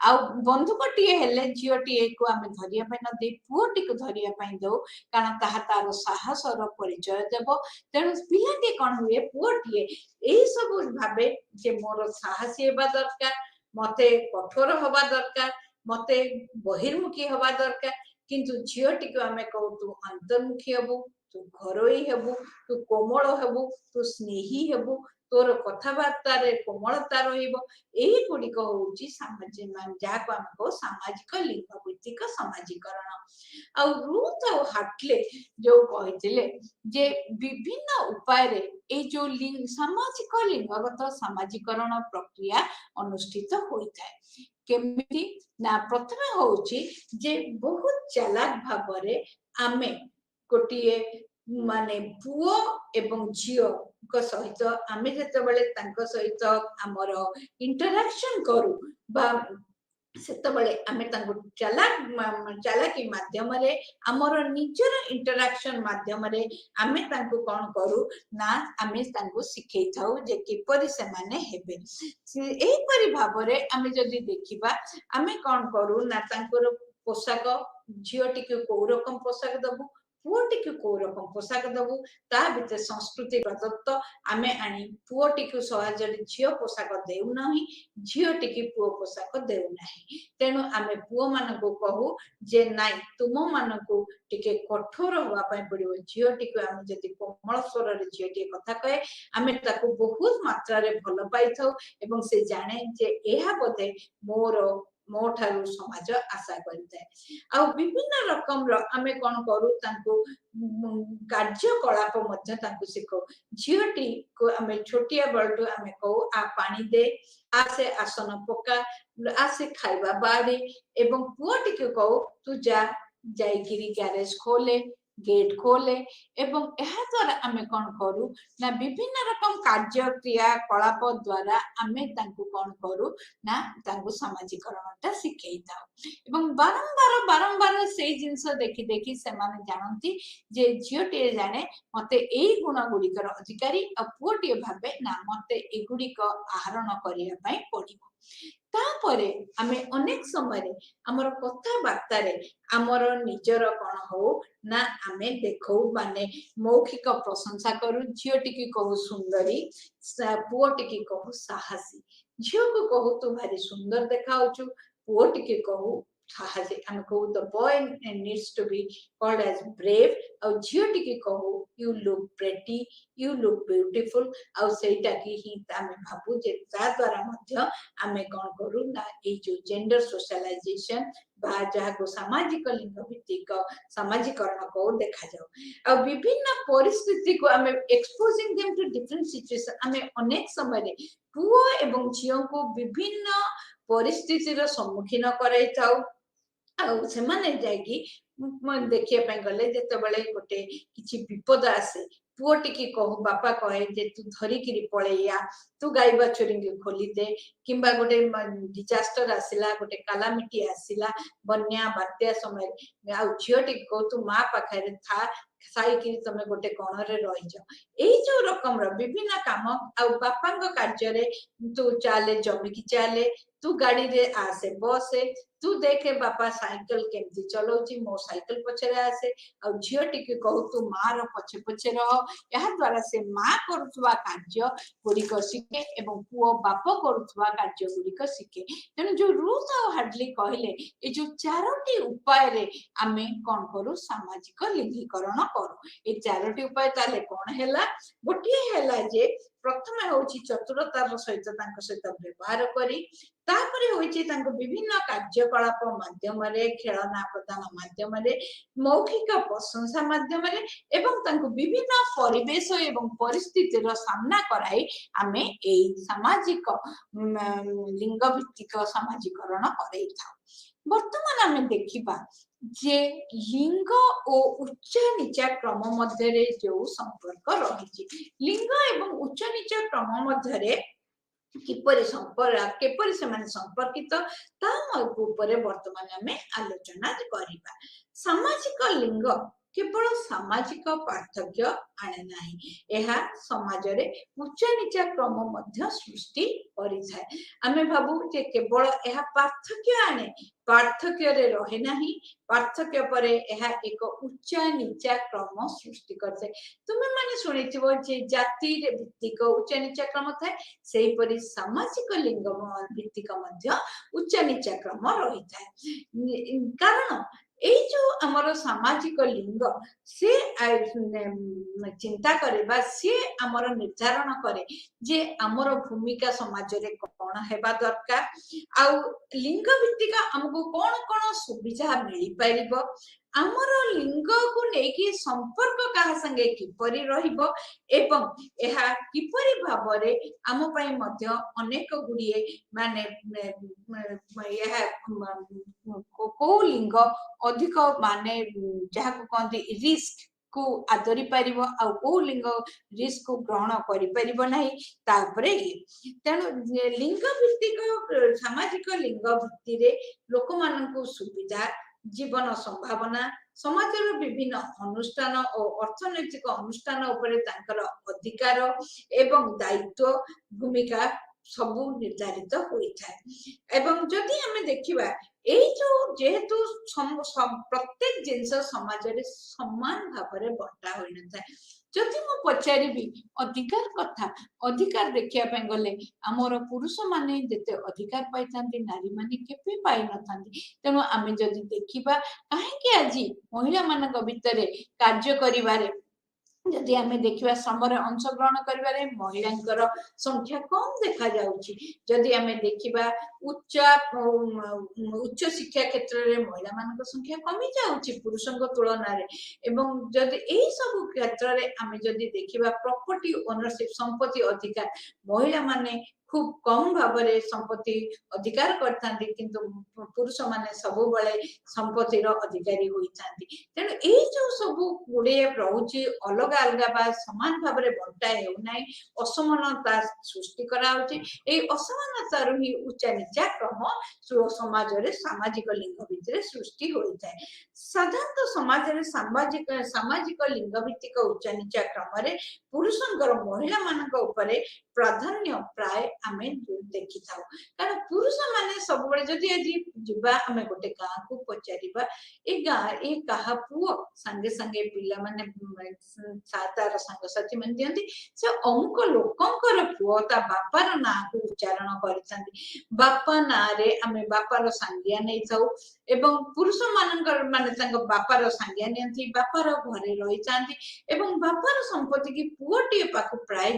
आ बंधुकटी हेले झीओटी को आमे धरिया पई न दे पुओटी को धरिया पई दो कारण ताहा तार साहसर परिचय देव तेणु पिलाटी कौन हुए पुओटी यही सब भावे जे मोर साहसी हेबा दरकार मते कठोर हवा दरकार मते बहिर्मुखी हवा दरकार किंतु झीओटी को आमे कहू तू अंतर्मुखी हेबू तू घरोई हेबू तू कोमल हेबू तू स्नेही हेबू तोर कथबार्ता कोमलता रही गुड़िक हूँ सामाजिक जहाँ आम कह सामाजिक लिंग भित्तिक समाजीकरण आ रूथ और हार्टले जो कहते जे विभिन्न उपाय ए जो सामाजिक लिंगगत समाजीकरण प्रक्रिया अनुष्ठित होता है केमिति ना प्रथमे होउची जे बहुत चालाक भाबरे आमे गोटिए माने पुओ एवं झियो को सहित आमे जेतेबेले तांको सहित हमर इंटरैक्शन करू बा सेतेबेले आमे तांको चालाकी माध्यम रे हमर निजर इंटरैक्शन माध्यम रे आमे तांको कोन करू ना आमे तांको सिखै थाउ जे किपरि से माने हेबे एही परि भाबरे आमे जदि देखिबा आमे कोन करू ना तांको पोशाक झियोटी को को रकम पोशाक दबु पुओटी को को रकम पोशाक दबु ता भितर संस्कृति प्रदत्त आमे आनी पुओटी को सहजरे झियो पोशाक देउ नाही झियोटी की पुओ पोशाक देउ नाही तेणु आमे पुओ मान को कहू जे नाइ तुम मान को टिके कठोर होवा पई पड़िबो झियोटी को आमे जति कोमल स्वर रे झियोटी कथा कहे आमे ताको बहुत मात्रा रे भल पाई थाउ एवं से जाने जे एहा बोधे मोर मो ठारू समाज आशा करते आ विभिन्न रकम रो आमे कोन करू तांको कार्यकलाप मध्य तांको सिखो झियोटी को आमे छोटिया बळटू आमे कहू आ पानी दे आ से आसन पका आ से खाइबा बाड़ी एवं पुओटी को कहू तू जा जाइगिरी गैरेज खोले गेट खोले एवं एहा द्वारा आमे कोन करू ना विभिन्न रकम कार्य क्रिया कलाप द्वारा आमे तांको कोन करू ना तांको सामाजिकरणटा सिखैता एवं बारंबार बारंबार से जिंस देखि देखि से माने जानती जे झियोटे जाने मते एई गुण गुड़िकर अधिकारी आ पुओटे भाबे ना मते ए गुड़िक आहरण करिया पई पड़िबो तापरे आमे अनेक समय रे हमर कथा बार्ता रे हमर निजर कोन हो ना आमे देखो माने मौखिक प्रशंसा करू झियोटी की कहू सुंदरी पुओटी की कहू साहसी झियो को कहू तू भारी सुंदर देखाउछु पुओटी की कहू साहसी आमे कहू the boy needs to be called as brave और झियोटी की कहू you look pretty you look beautiful और सेटा की ही आमे भाबू जे ता द्वारा मध्य आमे कोन करू ना ए जो जेंडर सोशलाइजेशन बा जहा को सामाजिक लिंग भित्तिक सामाजिकरण को देखा जाओ और विभिन्न परिस्थिति को आमे exposing them to different situation आमे अनेक समय रे पुओ एवं झियो को विभिन्न परिस्थिति रो सम्मुखीन कराई थाउ से माने जाएगी देखिए पे गले जेतेबेले गोटे किछि विपद आसे पुओटी की कहू बापा कहे जे तू धरिकिरी पळैया तू गाई बाछुरी खोली दे किंबा गोटे डिजास्टर आसिला गोटे कालामिटी आसिला बन्या बात्या समय आ झियोटी को तू माँ पाखरे था साइकिल तमे गोटे कोण रे रहि जाओ एई जो रकम रो विभिन्न काम आ बापांग कार्य रे तू चाले जमी की चाले तू गाड़ी रे आसे बसे तू देखे बापा साइकिल केमती चलाउची मो साइकिल पछरे आसे आ झियोटी के कहू तू माँ रो पछे पछे रह यह द्वारा से माँ करुवा कार्य गुड़िक शिखे एवं पुओ बाप करुवा कार्य गुड़िक शिखे तेणु जो रूथ और हार्डली कहले ए जो चारोटी उपाय रे आमे कोन करू सामाजिक लिंगीकरण करू ए चारोटी उपाय ताले कोन हैला गोटिए हैला जे प्रथमे होची चतुरतार सहित तांको सहित व्यवहार करी तापरे होची तांको विभिन्न कार्यकलाप माध्यम रे खेलना प्रदान माध्यम रे मौखिक प्रशंसा माध्यम रे एवं तांको विभिन्न परिवेश एवं परिस्थिति रो सामना कराई आमे एई सामाजिक लिंग भित्तिक सामाजिकरण करै था ବର୍ତ୍ତମାନ ଆମେ ଦେଖିବା ଯେ ଲିଙ୍ଗ ଓ ଉଚ୍ଚ ନିଚା କ୍ରମ ମଧ୍ୟରେ ଯେଉଁ ସମ୍ପର୍କ ରହିଛି, ଲିଙ୍ଗ ଏବଂ ଉଚ୍ଚ ନିଚା କ୍ରମ ମଧ୍ୟରେ କିପରି ସେମାନେ ସମ୍ପର୍କିତ ତା ଉପରେ ବର୍ତ୍ତମାନ ଆମେ ଆଲୋଚନା କରିବା। ସାମାଜିକ ଲିଙ୍ଗ କେବଳ ସାମାଜିକ ପାର୍ଥକ୍ୟ ଆଣେ ନାହିଁ, ଏହା ସମାଜରେ ଉଚ୍ଚ ନିଚା କ୍ରମ ମଧ୍ୟ ସୃଷ୍ଟି କରିଥାଏ। ଆମେ ଭାବୁ ଯେ କେବଳ ଏହା ପାର୍ଥକ୍ୟ ଆଣେ, ପାର୍ଥକ୍ୟରେ ରହେ ନାହିଁ, ପାର୍ଥକ୍ୟ ପରେ ଏହା ଏକ ଉଚ୍ଚ ନିଚା କ୍ରମ ସୃଷ୍ଟି କରିଥାଏ। ତୁମେ ମାନେ ଶୁଣିଥିବ ଯେ ଜାତିରେ ଭିତ୍ତିକ ଉଚ୍ଚ ନିଚା କ୍ରମ ଥାଏ, ସେହିପରି ସାମାଜିକ ଲିଙ୍ଗ ଭିତ୍ତିକ ମଧ୍ୟ ଉଚ୍ଚ ନିଚା କ୍ରମ ରହିଥାଏ। କାରଣ ଏଇ ଯୋଉ ଆମର ସାମାଜିକ ଲିଙ୍ଗ ସେ ଚିନ୍ତା କରେ ବା ସିଏ ଆମର ନିର୍ଦ୍ଧାରଣ କରେ ଯେ ଆମର ଭୂମିକା ସମାଜରେ କଣ ହେବା ଦରକାର, ଆଉ ଲିଙ୍ଗ ଭିତ୍ତିକ ଆମକୁ କଣ କଣ ସୁବିଧା ମିଳିପାରିବ, ଆମର ଲିଙ୍ଗକୁ ନେଇକି ସମ୍ପର୍କ କାହା ସାଙ୍ଗେ କିପରି ରହିବ ଏବଂ ଏହା କିପରି ଭାବରେ ଆମ ପାଇଁ ମଧ୍ୟ ଅନେକ ଗୁଡିଏ ମାନେ ଏହା କୋଉ ଲିଙ୍ଗ ଅଧିକ ମାନେ ଯାହାକୁ କହନ୍ତି ରିସ୍କ କୁ ଆଦରି ପାରିବ ଆଉ କୋଉ ଲିଙ୍ଗ ରିସ୍କ କୁ ଗ୍ରହଣ କରିପାରିବ ନାହିଁ, ତା ଉପରେ ତେଣୁ ଲିଙ୍ଗ ଭିତ୍ତିକ ସାମାଜିକ ଲିଙ୍ଗ ଭିତ୍ତିରେ ଲୋକମାନଙ୍କୁ ସୁବିଧା, ଜୀବନ ସମ୍ଭାବନା, ସମାଜର ବିଭିନ୍ନ ଅନୁଷ୍ଠାନ ଓ ଅର୍ଥନୈତିକ ଅନୁଷ୍ଠାନ ଉପରେ ତାଙ୍କର ଅଧିକାର ଏବଂ ଦାୟିତ୍ୱ ଭୂମିକା ସବୁ ନିର୍ଦ୍ଧାରିତ ହୋଇଥାଏ। ଏବଂ ଯଦି ଆମେ ଦେଖିବା ଏଇ ଯୋଉ ଯେହେତୁ ପ୍ରତ୍ୟେକ ଜିନିଷ ସମାଜରେ ସମାନ ଭାବରେ ବଣ୍ଟା ହୋଇନଥାଏ, ଯଦି ମୁଁ ପଚାରିବି ଅଧିକାର କଥା, ଅଧିକାର ଦେଖିବା ପାଇଁ ଗଲେ ଆମର ପୁରୁଷ ମାନେ ଯେତେ ଅଧିକାର ପାଇଥାନ୍ତି ନାରୀ ମାନେ କେବେ ପାଇନଥାନ୍ତି। ତେଣୁ ଆମେ ଯଦି ଦେଖିବା କାହିଁକି ଆଜି ମହିଳା ମାନଙ୍କ ଭିତରେ କାର୍ଯ୍ୟ କରିବାରେ, ଯଦି ଆମେ ଦେଖିବା ଶ୍ରମରେ ଅଂଶଗ୍ରହଣ କରିବାରେ ମହିଳାଙ୍କର ସଂଖ୍ୟା କମ ଦେଖାଯାଉଛି, ଯଦି ଆମେ ଦେଖିବା ଉଚ୍ଚ ଶିକ୍ଷା କ୍ଷେତ୍ରରେ ମହିଳାମାନଙ୍କ ସଂଖ୍ୟା କମି ଯାଉଛି ପୁରୁଷଙ୍କ ତୁଳନାରେ, ଏବଂ ଯଦି ଏଇ ସବୁ କ୍ଷେତ୍ରରେ ଆମେ ଯଦି ଦେଖିବା ପ୍ରପର୍ଟି ଓନରସିପ ସମ୍ପତ୍ତି ଅଧିକାର ମହିଳାମାନେ খুব কম ভাବରେ ସମ୍ପତ୍ତି ଅଧିକାର କରିଥାନ୍ତି, କିନ୍ତୁ ପୁରୁଷମାନେ ସବୁବେଳେ ସମ୍ପତ୍ତିର ଅଧିକାରୀ ହୋଇଥାନ୍ତି। ତେଣୁ ଏଇ ଯୋଉ ସବୁ ଗୁଡିଏ ରହୁଛି ଅଲଗା ଅଲଗା ବା ସମାନ ଭାବରେ ବଣ୍ଟା ହେଉନାହିଁ, ଅସମାନତା ସୃଷ୍ଟି କରାହଉଛି, ଏଇ ଅସମାନତାରୁ ହିଁ ଉଚ୍ଚା ନିଚା କ୍ରମ ସମାଜରେ ସାମାଜିକ ଲିଙ୍ଗ ଭିତରେ ସୃଷ୍ଟି ହୋଇଥାଏ। ସାଧାରଣତଃ ସମାଜରେ ସାମାଜିକ ଲିଙ୍ଗ ଭିତ୍ତିକ ଉଚ୍ଚ ନିଚା କ୍ରମରେ ପୁରୁଷଙ୍କର ମହିଳା ମାନଙ୍କ ଉପରେ ପ୍ରାଧାନ୍ୟ ପ୍ରାୟ ଆମେ ଦେଖିଥାଉ। କାରଣ ପୁରୁଷ ମାନେ ସବୁବେଳେ ଯଦି ଆଜି ଯିବା ଆମେ ଗୋଟେ ଗାଁକୁ ପଚାରିବା ଏ ଗାଁ ଏ କାହା ପୁଅ, ସାଙ୍ଗେ ସାଙ୍ଗେ ପିଲାମାନେ ତାର ସାଙ୍ଗସାଥି ମାନେ ଦିଅନ୍ତି ସେ ଅମୁକ ଲୋକଙ୍କର ପୁଅ, ତା ବାପାର ନାଁକୁ ଉଚ୍ଚାରଣ କରିଥାନ୍ତି, ବାପା ନାଁରେ ଆମେ ବାପାର ସାଙ୍ଗିଆ ନେଇଥାଉ ଏବଂ ପୁରୁଷ ମାନଙ୍କର ମାନେ ତାଙ୍କ ବାପାର ସାଙ୍ଗିଆ ନିଅନ୍ତି, ବାପାର ଘରେ ରହିଥାନ୍ତି ଏବଂ ବାପାର ସମ୍ପତ୍ତି କି ପୁଅଟିଏ ପାଖକୁ ପ୍ରାୟ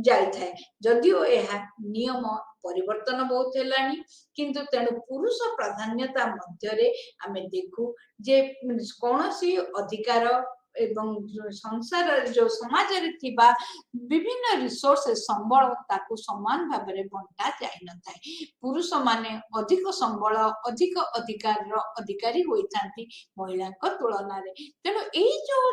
ଯାଇଥାଏ। ଯଦିଓ ଏହା ନିୟମ ପରିବର୍ତ୍ତନ ବହୁତ ହେଲାଣି, କିନ୍ତୁ ତେଣୁ ପୁରୁଷ ପ୍ରାଧାନ୍ୟତା ମଧ୍ୟରେ ଆମେ ଦେଖୁ ଯେ କୌଣସି ଅଧିକାର ଏବଂ ସଂସାରରେ ଯୋଉ ସମାଜରେ ଥିବା ବିଭିନ୍ନ ରିସୋର୍ସ ସମ୍ବଳ ତାକୁ ସମାନ ଭାବରେ ବଣ୍ଟା ଯାଇନଥାଏ। ପୁରୁଷ ମାନେ ଅଧିକ ସମ୍ବଳ ଅଧିକ ଅଧିକାରର ଅଧିକାରୀ ହୋଇଥାନ୍ତି ମହିଳାଙ୍କ ତୁଳନାରେ। ତେଣୁ ଏଇ ଯୋଉ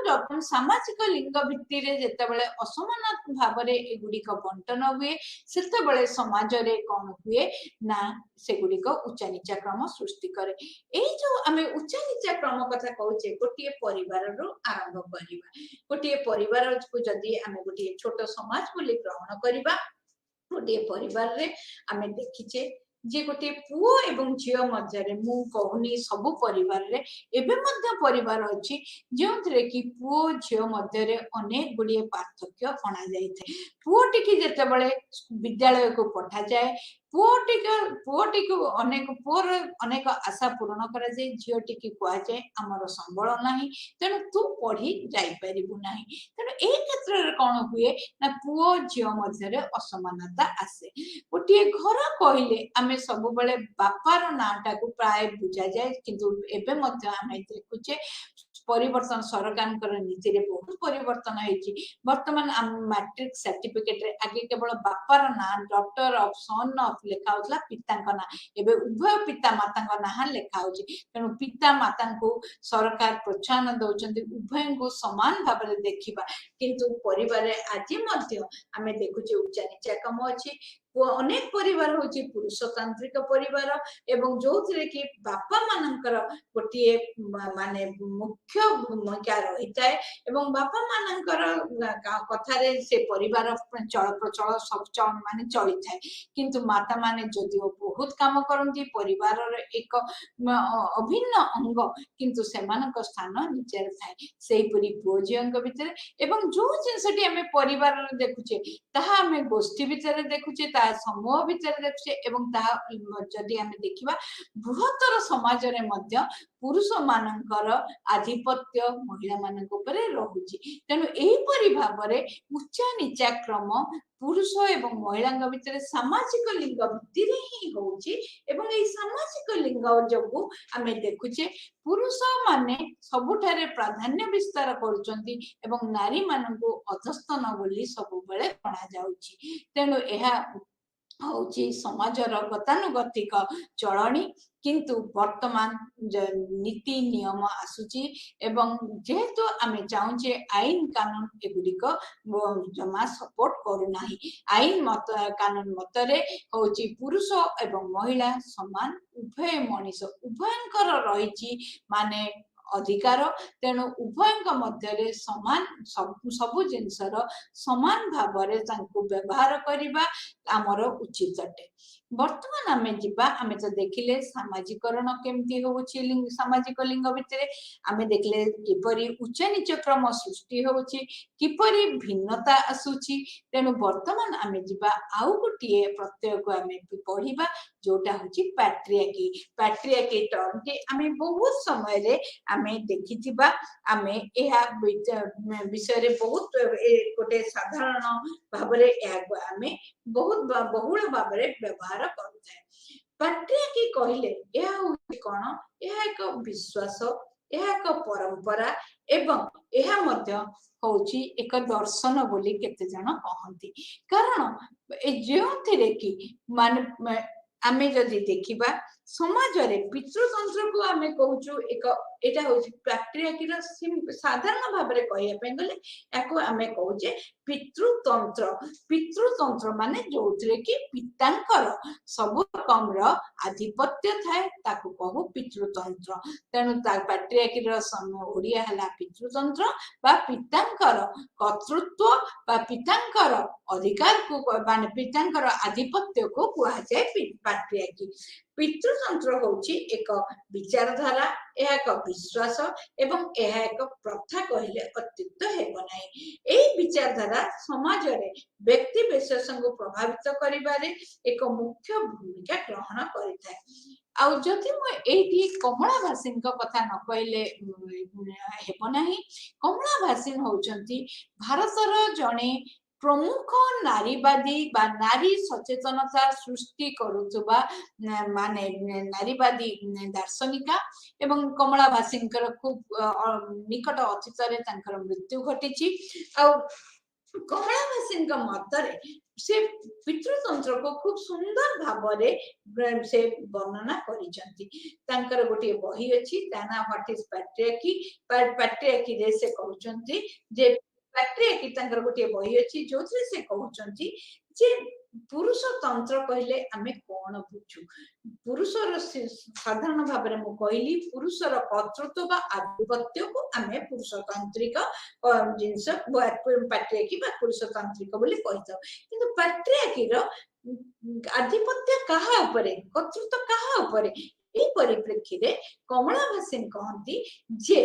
ସାମାଜିକ ଲିଙ୍ଗ ଭିତ୍ତିରେ ଯେତେବେଳେ ଅସମାନ ଭାବରେ ଏଗୁଡିକ ବଣ୍ଟନ ହୁଏ, ସେତେବେଳେ ସମାଜରେ କଣ ହୁଏ ନା ସେଗୁଡିକ ଉଚ୍ଚା ନିଚା କ୍ରମ ସୃଷ୍ଟି କରେ। ଏଇ ଯୋଉ ଆମେ ଉଚ୍ଚା ନିଚା କ୍ରମ କଥା କହୁଛେ, ଗୋଟିଏ ପରିବାରରୁ ଆରମ୍ଭ କରିବା। ଗୋଟିଏ ପରିବାରକୁ ଯଦି ଆମେ ଗୋଟିଏ ଛୋଟ ସମାଜ ବୋଲି ଗ୍ରହଣ କରିବା, ଗୋଟିଏ ପରିବାରରେ ଆମେ ଦେଖିଛେ ଯେ ଗୋଟିଏ ପୁଅ ଏବଂ ଝିଅ ମଧ୍ୟରେ, ମୁଁ କହୁନି ସବୁ ପରିବାରରେ, ଏବେ ମଧ୍ୟ ପରିବାର ଅଛି ଯେଉଁଥିରେ କି ପୁଅ ଝିଅ ମଧ୍ୟରେ ଅନେକ ଗୁଡିଏ ପାର୍ଥକ୍ୟ ଅଣାଯାଇଥାଏ। ପୁଅଟିକି ଯେତେବେଳେ ବିଦ୍ୟାଳୟକୁ ପଠାଯାଏ, ପୁଅଟିକୁ ପୁଅର ଅନେକ ଆଶା ପୂରଣ କରାଯାଏ, ଝିଅଟିକି କୁହାଯାଏ ଆମର ସମ୍ବଳ ନାହିଁ ତେଣୁ ତୁ ପଢି ଯାଇପାରିବୁ ନାହିଁ। ତେଣୁ ଏଇ କ୍ଷେତ୍ରରେ କଣ ହୁଏ ନା ପୁଅ ଝିଅ ମଧ୍ୟରେ ଅସମାନତା ଆସେ। ଗୋଟିଏ ଘର କହିଲେ ଆମେ ସବୁବେଳେ ବାପାର ନାଁଟାକୁ ପ୍ରାୟ ବୁଝାଯାଏ, କିନ୍ତୁ ଏବେ ମଧ୍ୟ ଆମେ ଦେଖୁଛେ परिवर्तन सरकार नीति रे बहुत परिवर्तन होइछि। वर्तमान मैट्रिक सर्टिफिकेट रे आगे केवल बापार ना डॉक्टर ऑफ सन ऑफ लेखा होतला पितांक ना, एबे उभय पिता मातांक ना लेखा होछि। तेणु पिता माता को सरकार प्रोत्साहन दउचंदी उभय को समान भाव में देखिबा, किंतु परिवार आज मध्य आमे देखुचे उच्चा नीचा कम अछि। अनेक परिवार होची पुरुषतांत्रिक परिवार एवं जो कि बापा मानकर गोटे माने मुख्य भूमिका रही है एवं बापा मानकर कथारे से परिवार चल प्रचल सब चल माने चली थाए, किंतु माता माने जदिओ बहुत काम करती परिवार एक अभिन्न अंग, किंतु सेमानक स्थान निचर थाए सेहीपरि पुओ झीओंक भितर एवं जो जिनसटी आमे परिवार देखुचे ताहा आमे गोष्ठी भितर देखुचे, ताहा समूह भितर देखुचे एवं ताहा जदि आमे देखिबा बृहत्तर समाज रे मध्य पुरुष मानकर आधिपत्य महिला मानक उपरे रहुची। तेणु एहीपरि भाबरे उच्चा नीचा क्रम पुरुष एवं महिला भितर सामाजिक लिंग भित्तिरे ही होउची एवं एई सामाजिक लिंग जगु आमे देखुचे पुरुष माने सबुठारे प्राधान्य विस्तार करुचंती एवं नारी मानकु अधस्तन बोली सब बेले पणा जाउची। तेणु एहा होउची समाजर गतानुगतिक चलनी, किंतु वर्तमान नीति नियम आसुची एवं जेहेतु आमे चाहूचे आईन कानून एगुड़िक जमा सपोर्ट करूनाही। आईन मत कानून मतरे होउची पुरुष एवं महिला समान उभय मनीष उभयंकर रहिची माने अधिकार। तेणु उभयंक मध्य समान सबु जिनसर समान भाव व्यवहार करने आमर उचित अटे। वर्तमान आमे जिबा आमे तो देखिले सामाजिकरण केमती होउची सामाजिक लिंग भितरे आमे देखले किपरि उच्च नीच क्रम सृष्टि होउची किपरि भिन्नता आसुची। तेणु वर्तमान आमे जिबा आउ गोटे प्रत्यय को आमे पढ़िबा जोटा होची पैट्रियार्की। पैट्रियार्की टर्म के आमे बहुत समय रे आमे देखिथिबा, आमे एहा विषय रे बहुत गोटे साधारण भाबरे आमे बहुत बहुल भाबरे व्यवहार करथाय। पैट्रियार्की कहले यह होची कोन, यह एक विश्वास, यह एक परंपरा एवं यह मध्य होची एक दर्शन बोली केते जण कहंती। कारण ए जोथिरे कि माने आमे जदि देखिबा समाज रे पितृतंत्र को आमे कहूचु एक एटा होची पैट्रियार्की रो साधारण भाबरे कहया पे गले एको आमे कहूचे पितृतंत्र। पितृतंत्र माने जोथिरे कि पितांकर सब रकम रो आधिपत्य थाए ताकू कहू पितृतंत्र। तेणु पैट्रियार्की रो ओडिया हला पितृतंत्र बा पितांकर कर्तृत्व बा पितांकर अधिकार को माने पितांकर आधिपत्य को कुआ जाय पैट्रियार्की। पितृतंत्र होची एक विचारधारा, यह एक विश्वास एवं यह एक प्रथा कहले अत्युक्त हेब नाही। एई विचारधारा समाज रे व्यक्ति विशेष को प्रभावित करिबारे एक मुख्य भूमिका ग्रहण करिथाय। आउ जदि म एठी कमला भासिन को कथा न कहले हेब नाही। कमला भासिन होचंती भारतर जणे प्रमुख नारीवादी बा नारी सचेतनता सृष्टि करुवा माने नारीवादी दार्शनिका एवं कमला भासिंकर खूब निकट अतीत रे तांकर मृत्यु घटिची। आ कमला भासिंक मतरे से पितृतंत्र को खूब सुंदर भावरे से वर्णना करिसंती। तांकर गोटे बही अछि ताना व्हाट इज पैट्रियार्की। पैट्रियार्की रे से कहउचंती जे पैट्रियार्की तांकर गोटे बही अछि जोथरे से कहउचंती जे पुरुष तंत्र कहले आमे कोन बुझू। पुरुषर साधारण भाव में कहली पुरुषर कर्तृत्व बा आधिपत्य को आमे पुरुषतांत्रिक जिनस पैट्रियार्की बा पुरुषतांत्रिक बोली कहिथाउ। किंतु पैट्रियार्की रो आधिपत्य कहा उपरे कर्तृत्व कहा उपरे एई परिप्रेक्षी रे कमला भासिन कहंती जे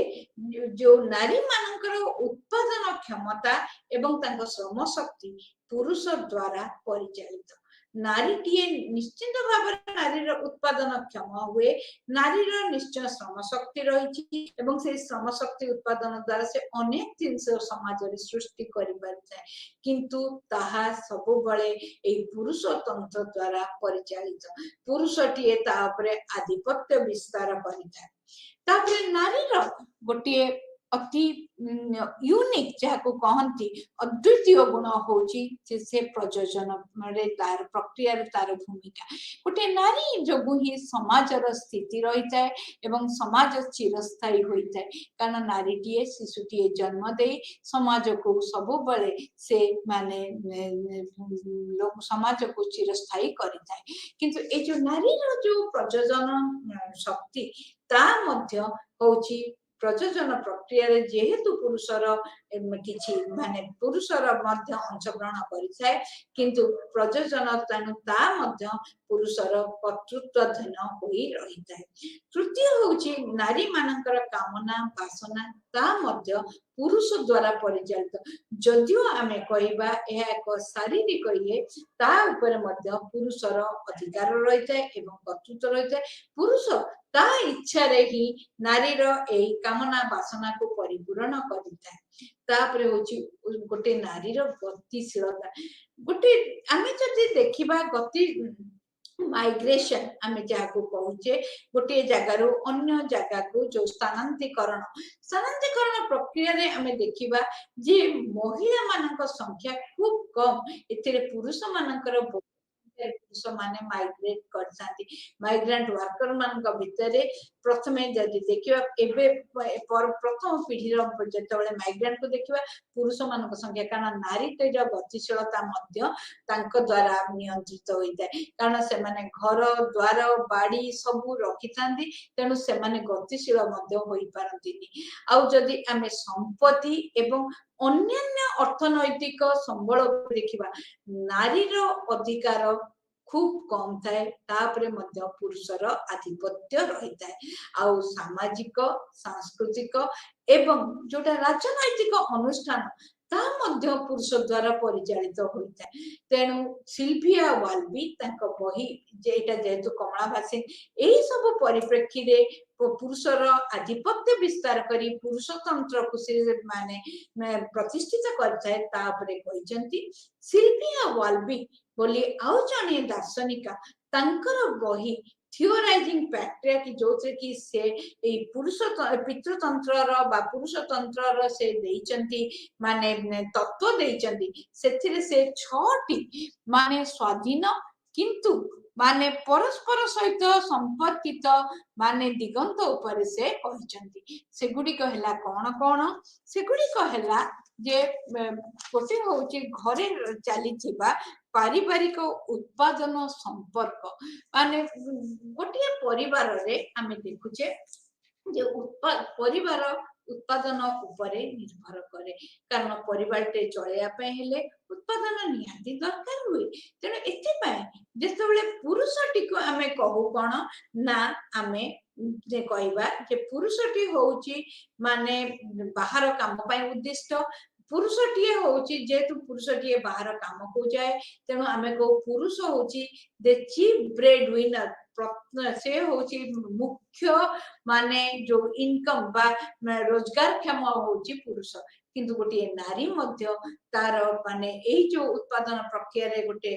जो नारी मानकर उत्पादन क्षमता एवं तांको श्रम शक्ति पुरुष द्वारा परिचालित। नारीटीए निश्चित भाव नारीर उत्पादन क्षम हुए, नारीर निश्चय श्रम शक्ति रही एवं से श्रम शक्ति उत्पादन द्वारा से अनेक जिनस समाज रे सृष्टि करि पारथाय, किंतु ताहा सब बळे ए पुरुष तंत्र द्वारा परिचालित। पुरुषटीए ता उपरे आधिपत्य विस्तार करिथाय। तापरे नारीर गोटे अति यूनिक जहाको कहती अद्वितीय गुण होची से प्रयोजन रे तार प्रक्रिया रे तार भूमिका गोटे नारी जोगु ही समाजर स्थिति रही थाए एवं समाज चिरस्थायी होता है कारण नारीटीए शिशुटीए जन्म दे समाज को सब बड़े से माने लोक समाज को चिरस्थायी करिता है किंतु ए जो नारी जो प्रयोजन शक्ति ता मध्य होची प्रयोजन प्रक्रिया रे जेहेतु पुरुषर किछि माने पुरुषर मध्य अंशग्रहण करिଥାଏ किंतु प्रयोजन तानु ता मध्य पुरुषर कर्तृत्वाधीन होई रहिଥାଏ तृतीय होची नारी मानकर कामना वासना ता मध्य पुरुष द्वारा परिचालित जदियो आमे कहबा यह एक शारीरिक ये ता ऊपर मध्य पुरुषर अधिकार रहिଥାଏ एवं कर्तृत्व रहिଥାଏ पुरुष ता इच्छा रे ही नारी रो एई कामना वासना को परिपूर्ण करिता तापरे होची गोटे नारी रो गतिशीलता गोटे आमे जदि देखिबा गति माइग्रेशन आमे जाको कहूचे गोटे जगार अन्य जगह को जो स्थानांतरीकरण प्रक्रिया रे आमे देखिबा जे महिला मानक संख्या खूब कम एथिरे पुरुष मानकर पुरुष माने माइग्रेट करसांती माइग्रेंट वर्कर मानक भितरे प्रथमे जदि देखिबा एबे प्रथम पीढ़ी रो जेतबेले माइग्रेंट को देखिबा पुरुष मानक संख्या कारण नारी ते जो गतिशीलता मध्य तांको द्वारा नियंत्रित होइताय कारण से माने घर द्वार बाड़ी सब रखितांती तेनु से माने गतिशील मध्य होई पारंतीनी आउ जदि आमे संपत्ति एवं अन्यान्य अर्थनैतिक संबल देखिबा नारी रो अधिकार खूब कम थाए तापरे मध्य पुरुषर आधिपत्य रही थाए आउ सामाजिक सांस्कृतिक एवं जोटा राजनैतिक अनुष्ठान ता मध्य पुरुष द्वारा परिचालित होता है तेणु सिल्विया वाल्बी तांको बही जेटा जेतु कमला भाषी एही सब परिप्रेक्षी रे पुरुषर आधिपत्य विस्तार करी पुरुषतंत्र को से माने प्रतिष्ठित करथाय तापरे कहिसंती सिल्विया वाल्बी बोली आउ जने दार्शनिका तांकर बही थियोराइजिंग पैट्रियार्की जो कि से पुरुष पितृतंत्र बा पुरुषतंत्र से देइचंती माने तत्व देइचंती सेथिरे से 6टी माने स्वाधीन किंतु माने परस्पर सहित संपर्कित माने दिगंत ऊपर से कहिचंती सेगुडी कहला कोन कोन सेगुडी कहला जे गोटे होची घरे चली थिबा पारिवारिक उत्पादन संपर्क माने गोटे परिवार रे आमे देखुचे जे परिवार उत्पादन उपरे निर्भर करे कारण परिवार टे चलेया पे हेले उत्पादन निहाती दरकार हुए तेणु एथि पाए जेतेबेले पुरुषटी को आमे कहू कोन ना आमे जे कहबा जे पुरुषटी होउची माने बाहर काम पाए उद्दिष्ट पुरुषटीए होउची जेतु पुरुषटीए बाहर काम को जाए तेणु आमे को पुरुष होउची द चीफ ब्रेड विनर से होची मुख्य माने जो इनकम बा रोजगार क्षम होची पुरुष किंतु गोटे नारी मध्य तार माने एई जो उत्पादन प्रक्रिया रे गोटे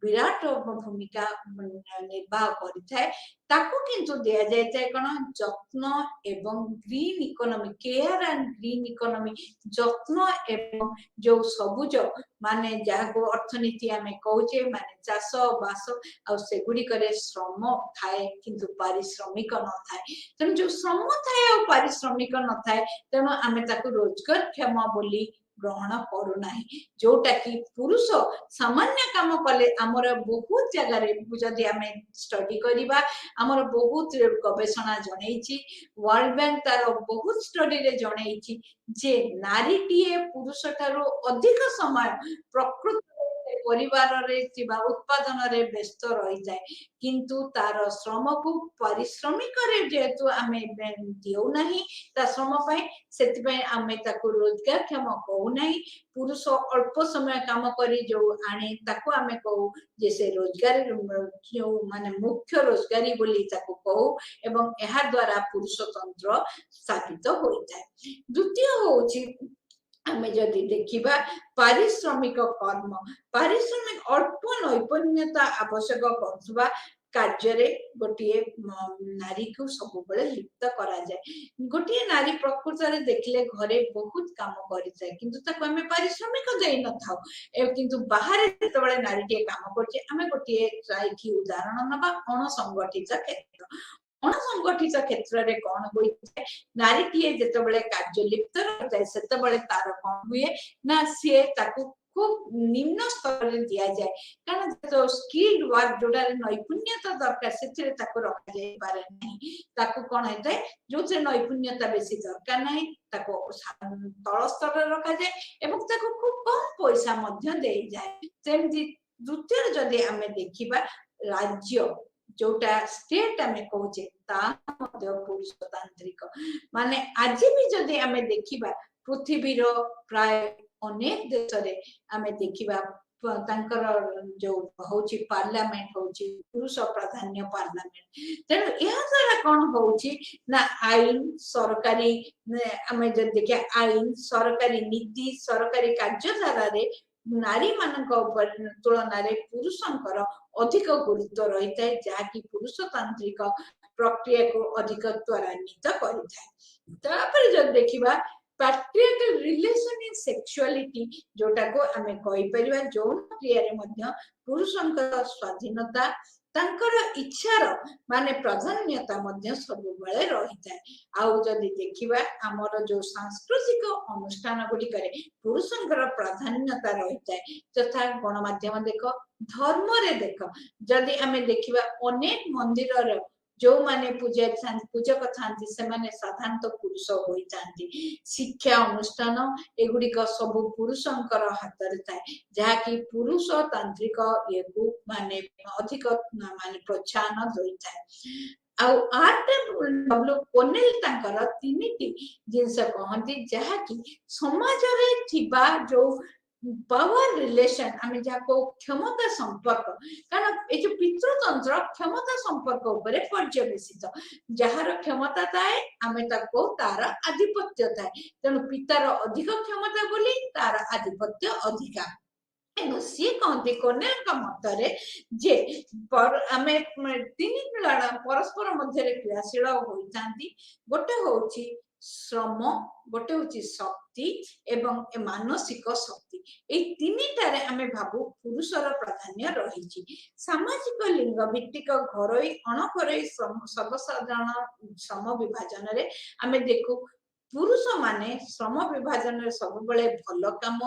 विराट भूमिका निर्वाह करिथाय ताको किंतु दिया जायते कोन जत्न एवं green economy care and green economy जत्न एवं जो सबुज माने जाको अर्थनीति आमे कहूचे माने चाष बास आ सेगुडी करे श्रम थाए किंतु पारिश्रमिक न थाए तेणु जो श्रम थाए और पारिश्रमिक न थाए तेणु आमे ताको रोजगार क्षम बोली ग्रहण करू नाही जोटा कि पुरुष सामान्य काम कले हमर बहुत जगह रे जदि आमे स्टडी करिबा हमर बहुत गवेषणा जणैछि वर्ल्ड बैंक तार बहुत स्टडी रे जणैछि जे नारीटीए पुरुष थारो अधिक समय प्रकृति परिवार रे थिबा उत्पादन रे व्यस्त रही जाए किंतु तार श्रम को परिश्रमिक रे जेतु आमे दिउ नाही ता श्रम पय सेति पय आमे ताको रोजगार क्षम कहू नाही पुरुष अल्प समय काम करी जो आने ताको आमे कहू जैसे रोजगार जो माने मुख्य रोजगारी बोली ताको कहू एवं एहा द्वारा पुरुषतंत्र स्थापित होई जाए द्वितीय होची आमे जदि देखिबा पारिश्रमिक कर्म पारिश्रमिक अल्प नैपुण्यता आवश्यक करथबा କାର୍ଯ୍ୟରେ ଗୋଟିଏ ନାରୀକୁ ସବୁବେଳେ ଲିପ୍ତ କରାଯାଏ। ଗୋଟିଏ ନାରୀ ପ୍ରକୃତରେ ଦେଖିଲେ ଘରେ ବହୁତ କାମ କରିଥାଏ, କିନ୍ତୁ ତାକୁ ଆମେ ପାରିଶ୍ରମିକ ଦେଇନଥାଉ। କିନ୍ତୁ ବାହାରେ ଯେତେବେଳେ ନାରୀଟିଏ କାମ କରୁଛି, ଆମେ ଗୋଟିଏ ଏଠି ଉଦାହରଣ ନବା ଅଣସଂଗଠିତ କ୍ଷେତ୍ର। ଅଣସଂଗଠିତ କ୍ଷେତ୍ରରେ କଣ ହୋଇଥାଏ, ନାରୀଟିଏ ଯେତେବେଳେ କାର୍ଯ୍ୟ ଲିପ୍ତ ରହିଥାଏ ସେତେବେଳେ ତାର କଣ ହୁଏ ନା ସିଏ ତାକୁ খুব নিম্ন স্তরে দিয়াযাଏ, କାରଣ ସ୍କିଲ୍ଡ ୱାର୍କ ଯୋଉଟାରେ ନୈପୁଣ୍ୟତା ଦରକାର ସେଥିରେ ତାକୁ ରଖାଯାଇପାରେ ନାହିଁ। ତାକୁ କଣ ହେଇଥାଏ, ଯୋଉଥିରେ ନୈପୁଣ୍ୟତା ବେଶୀ ଦରକାର ନାହିଁ ତାକୁ ତଳ ସ୍ତରରେ ରଖାଯାଏ ଏବଂ ତାକୁ ଖୁବ କମ ପଇସା ମଧ୍ୟ ଦେଇଯାଏ। ସେମିତି ଦ୍ୱିତୀୟରେ ଯଦି ଆମେ ଦେଖିବା ରାଜ୍ୟ ଯୋଉଟା ଷ୍ଟେଟ ଆମେ କହୁଛେ ତାହା ମଧ୍ୟ ପୁରୁଷତାନ୍ତ୍ରିକ। ମାନେ ଆଜି ବି ଯଦି ଆମେ ଦେଖିବା ପୃଥିବୀର ପ୍ରାୟ ଅନେକ ଦେଶରେ ଆମେ ଦେଖିବା ତାଙ୍କର ଯୋଉ ହଉଛି ପାର୍ଲାମେଣ୍ଟ ହଉଛି ପୁରୁଷ ପ୍ରାଧାନ୍ୟ ପାର୍ଲାମେଣ୍ଟ। ତେଣୁ ଏହା ଦ୍ୱାରା କଣ ହଉଛି ନା ଆଇନ ସରକାରୀ ଆମେ ଯଦି ଦେଖିବା ଆଇନ ସରକାରୀ ନୀତି ସରକାରୀ କାର୍ଯ୍ୟଧାରାରେ ନାରୀ ମାନଙ୍କ ତୁଳନାରେ ପୁରୁଷଙ୍କର ଅଧିକ ଗୁରୁତ୍ୱ ରହିଥାଏ, ଯାହାକି ପୁରୁଷତାନ୍ତ୍ରିକ ପ୍ରକ୍ରିୟାକୁ ଅଧିକ ତ୍ୱରାନ୍ୱିତ କରିଥାଏ। ତାପରେ ଯଦି ଦେଖିବା patriarchal relation in sexuality ଯୋଉଟାକୁ ଆମେ କହିପାରିବା ଯୌନ କ୍ରିୟାରେ ମଧ୍ୟ ପୁରୁଷଙ୍କର ସ୍ୱାଧୀନତା ତାଙ୍କର ଇଚ୍ଛାର ମାନେ ପ୍ରାଧାନ୍ୟତା ମଧ୍ୟ ସବୁବେଳେ ରହିଥାଏ। ଆଉ ଯଦି ଦେଖିବା ଆମର ଯୋଉ ସାଂସ୍କୃତିକ ଅନୁଷ୍ଠାନ ଗୁଡିକରେ ପୁରୁଷଙ୍କର ପ୍ରାଧାନ୍ୟତା ରହିଥାଏ, ଯଥା ଗଣମାଧ୍ୟମ ଦେଖ, ଧର୍ମରେ ଦେଖ, ଯଦି ଆମେ ଦେଖିବା ଅନେକ ମନ୍ଦିରର ଯୋଉମାନେ ପୂଜକ ଥାନ୍ତି ସେମାନେ ସାଧାରଣତଃ ପୁରୁଷ ହୋଇଥାନ୍ତି। ଶିକ୍ଷା ଅନୁଷ୍ଠାନ ଏଗୁଡିକ ସବୁ ପୁରୁଷଙ୍କର ହାତରେ ଥାଏ, ଯାହାକି ପୁରୁଷ ତାନ୍ତ୍ରିକ ଇଏକୁ ମାନେ ଅଧିକ ମାନେ ପ୍ରୋତ୍ସାହନ ଦେଇଥାଏ। ଆଉ କୋନେଲ ତାଙ୍କର 3ଟି ଜିନିଷ କହନ୍ତି ଯାହାକି ସମାଜରେ ଥିବା ଯୋଉ ପାୱାର ରିଲେସନ ଆମେ ଯାହାକୁ କ୍ଷମତା ସମ୍ପର୍କ, କାରଣ ଏ ଯୋଉ ପିତୃତନ୍ତ୍ର କ୍ଷମତା ସମ୍ପର୍କ ଉପରେ ପର୍ଯ୍ୟବେସିତ। ଯାହାର କ୍ଷମତା ଥାଏ ଆମେ ତାକୁ ତାର ଆଧିପତ୍ୟ ଥାଏ, ତେଣୁ ପିତାର ଅଧିକ କ୍ଷମତା ବୋଲି ତାର ଆଧିପତ୍ୟ ଅଧିକା। ତେଣୁ ସିଏ କହନ୍ତି କୋନେଲଙ୍କ ମତରେ ଯେ ଆମେ 3 ଜଣ ପରସ୍ପର ମଧ୍ୟରେ କ୍ରିୟାଶୀଳ ହୋଇଥାନ୍ତି। ଗୋଟେ ହଉଛି ଶ୍ରମ, ଗୋଟେ ହଉଛି ଶକ୍ତି ଏବଂ ମାନସିକ ଶକ୍ତି। ଏଇ 3টাରେ ଆମେ ଭାବୁ ପୁରୁଷର ପ୍ରାଧାନ୍ୟ ରହିଛି। ସାମାଜିକ ଲିଙ୍ଗ ଭିତ୍ତିକ ଘରୋଇ ଅଣଘରୋଇ ସର୍ବସାଧାରଣ ଶ୍ରମ ବିଭାଜନରେ ଆମେ ଦେଖୁ ପୁରୁଷ ମାନେ ଶ୍ରମ ବିଭାଜନରେ ସବୁବେଳେ ଭଲ କାମ,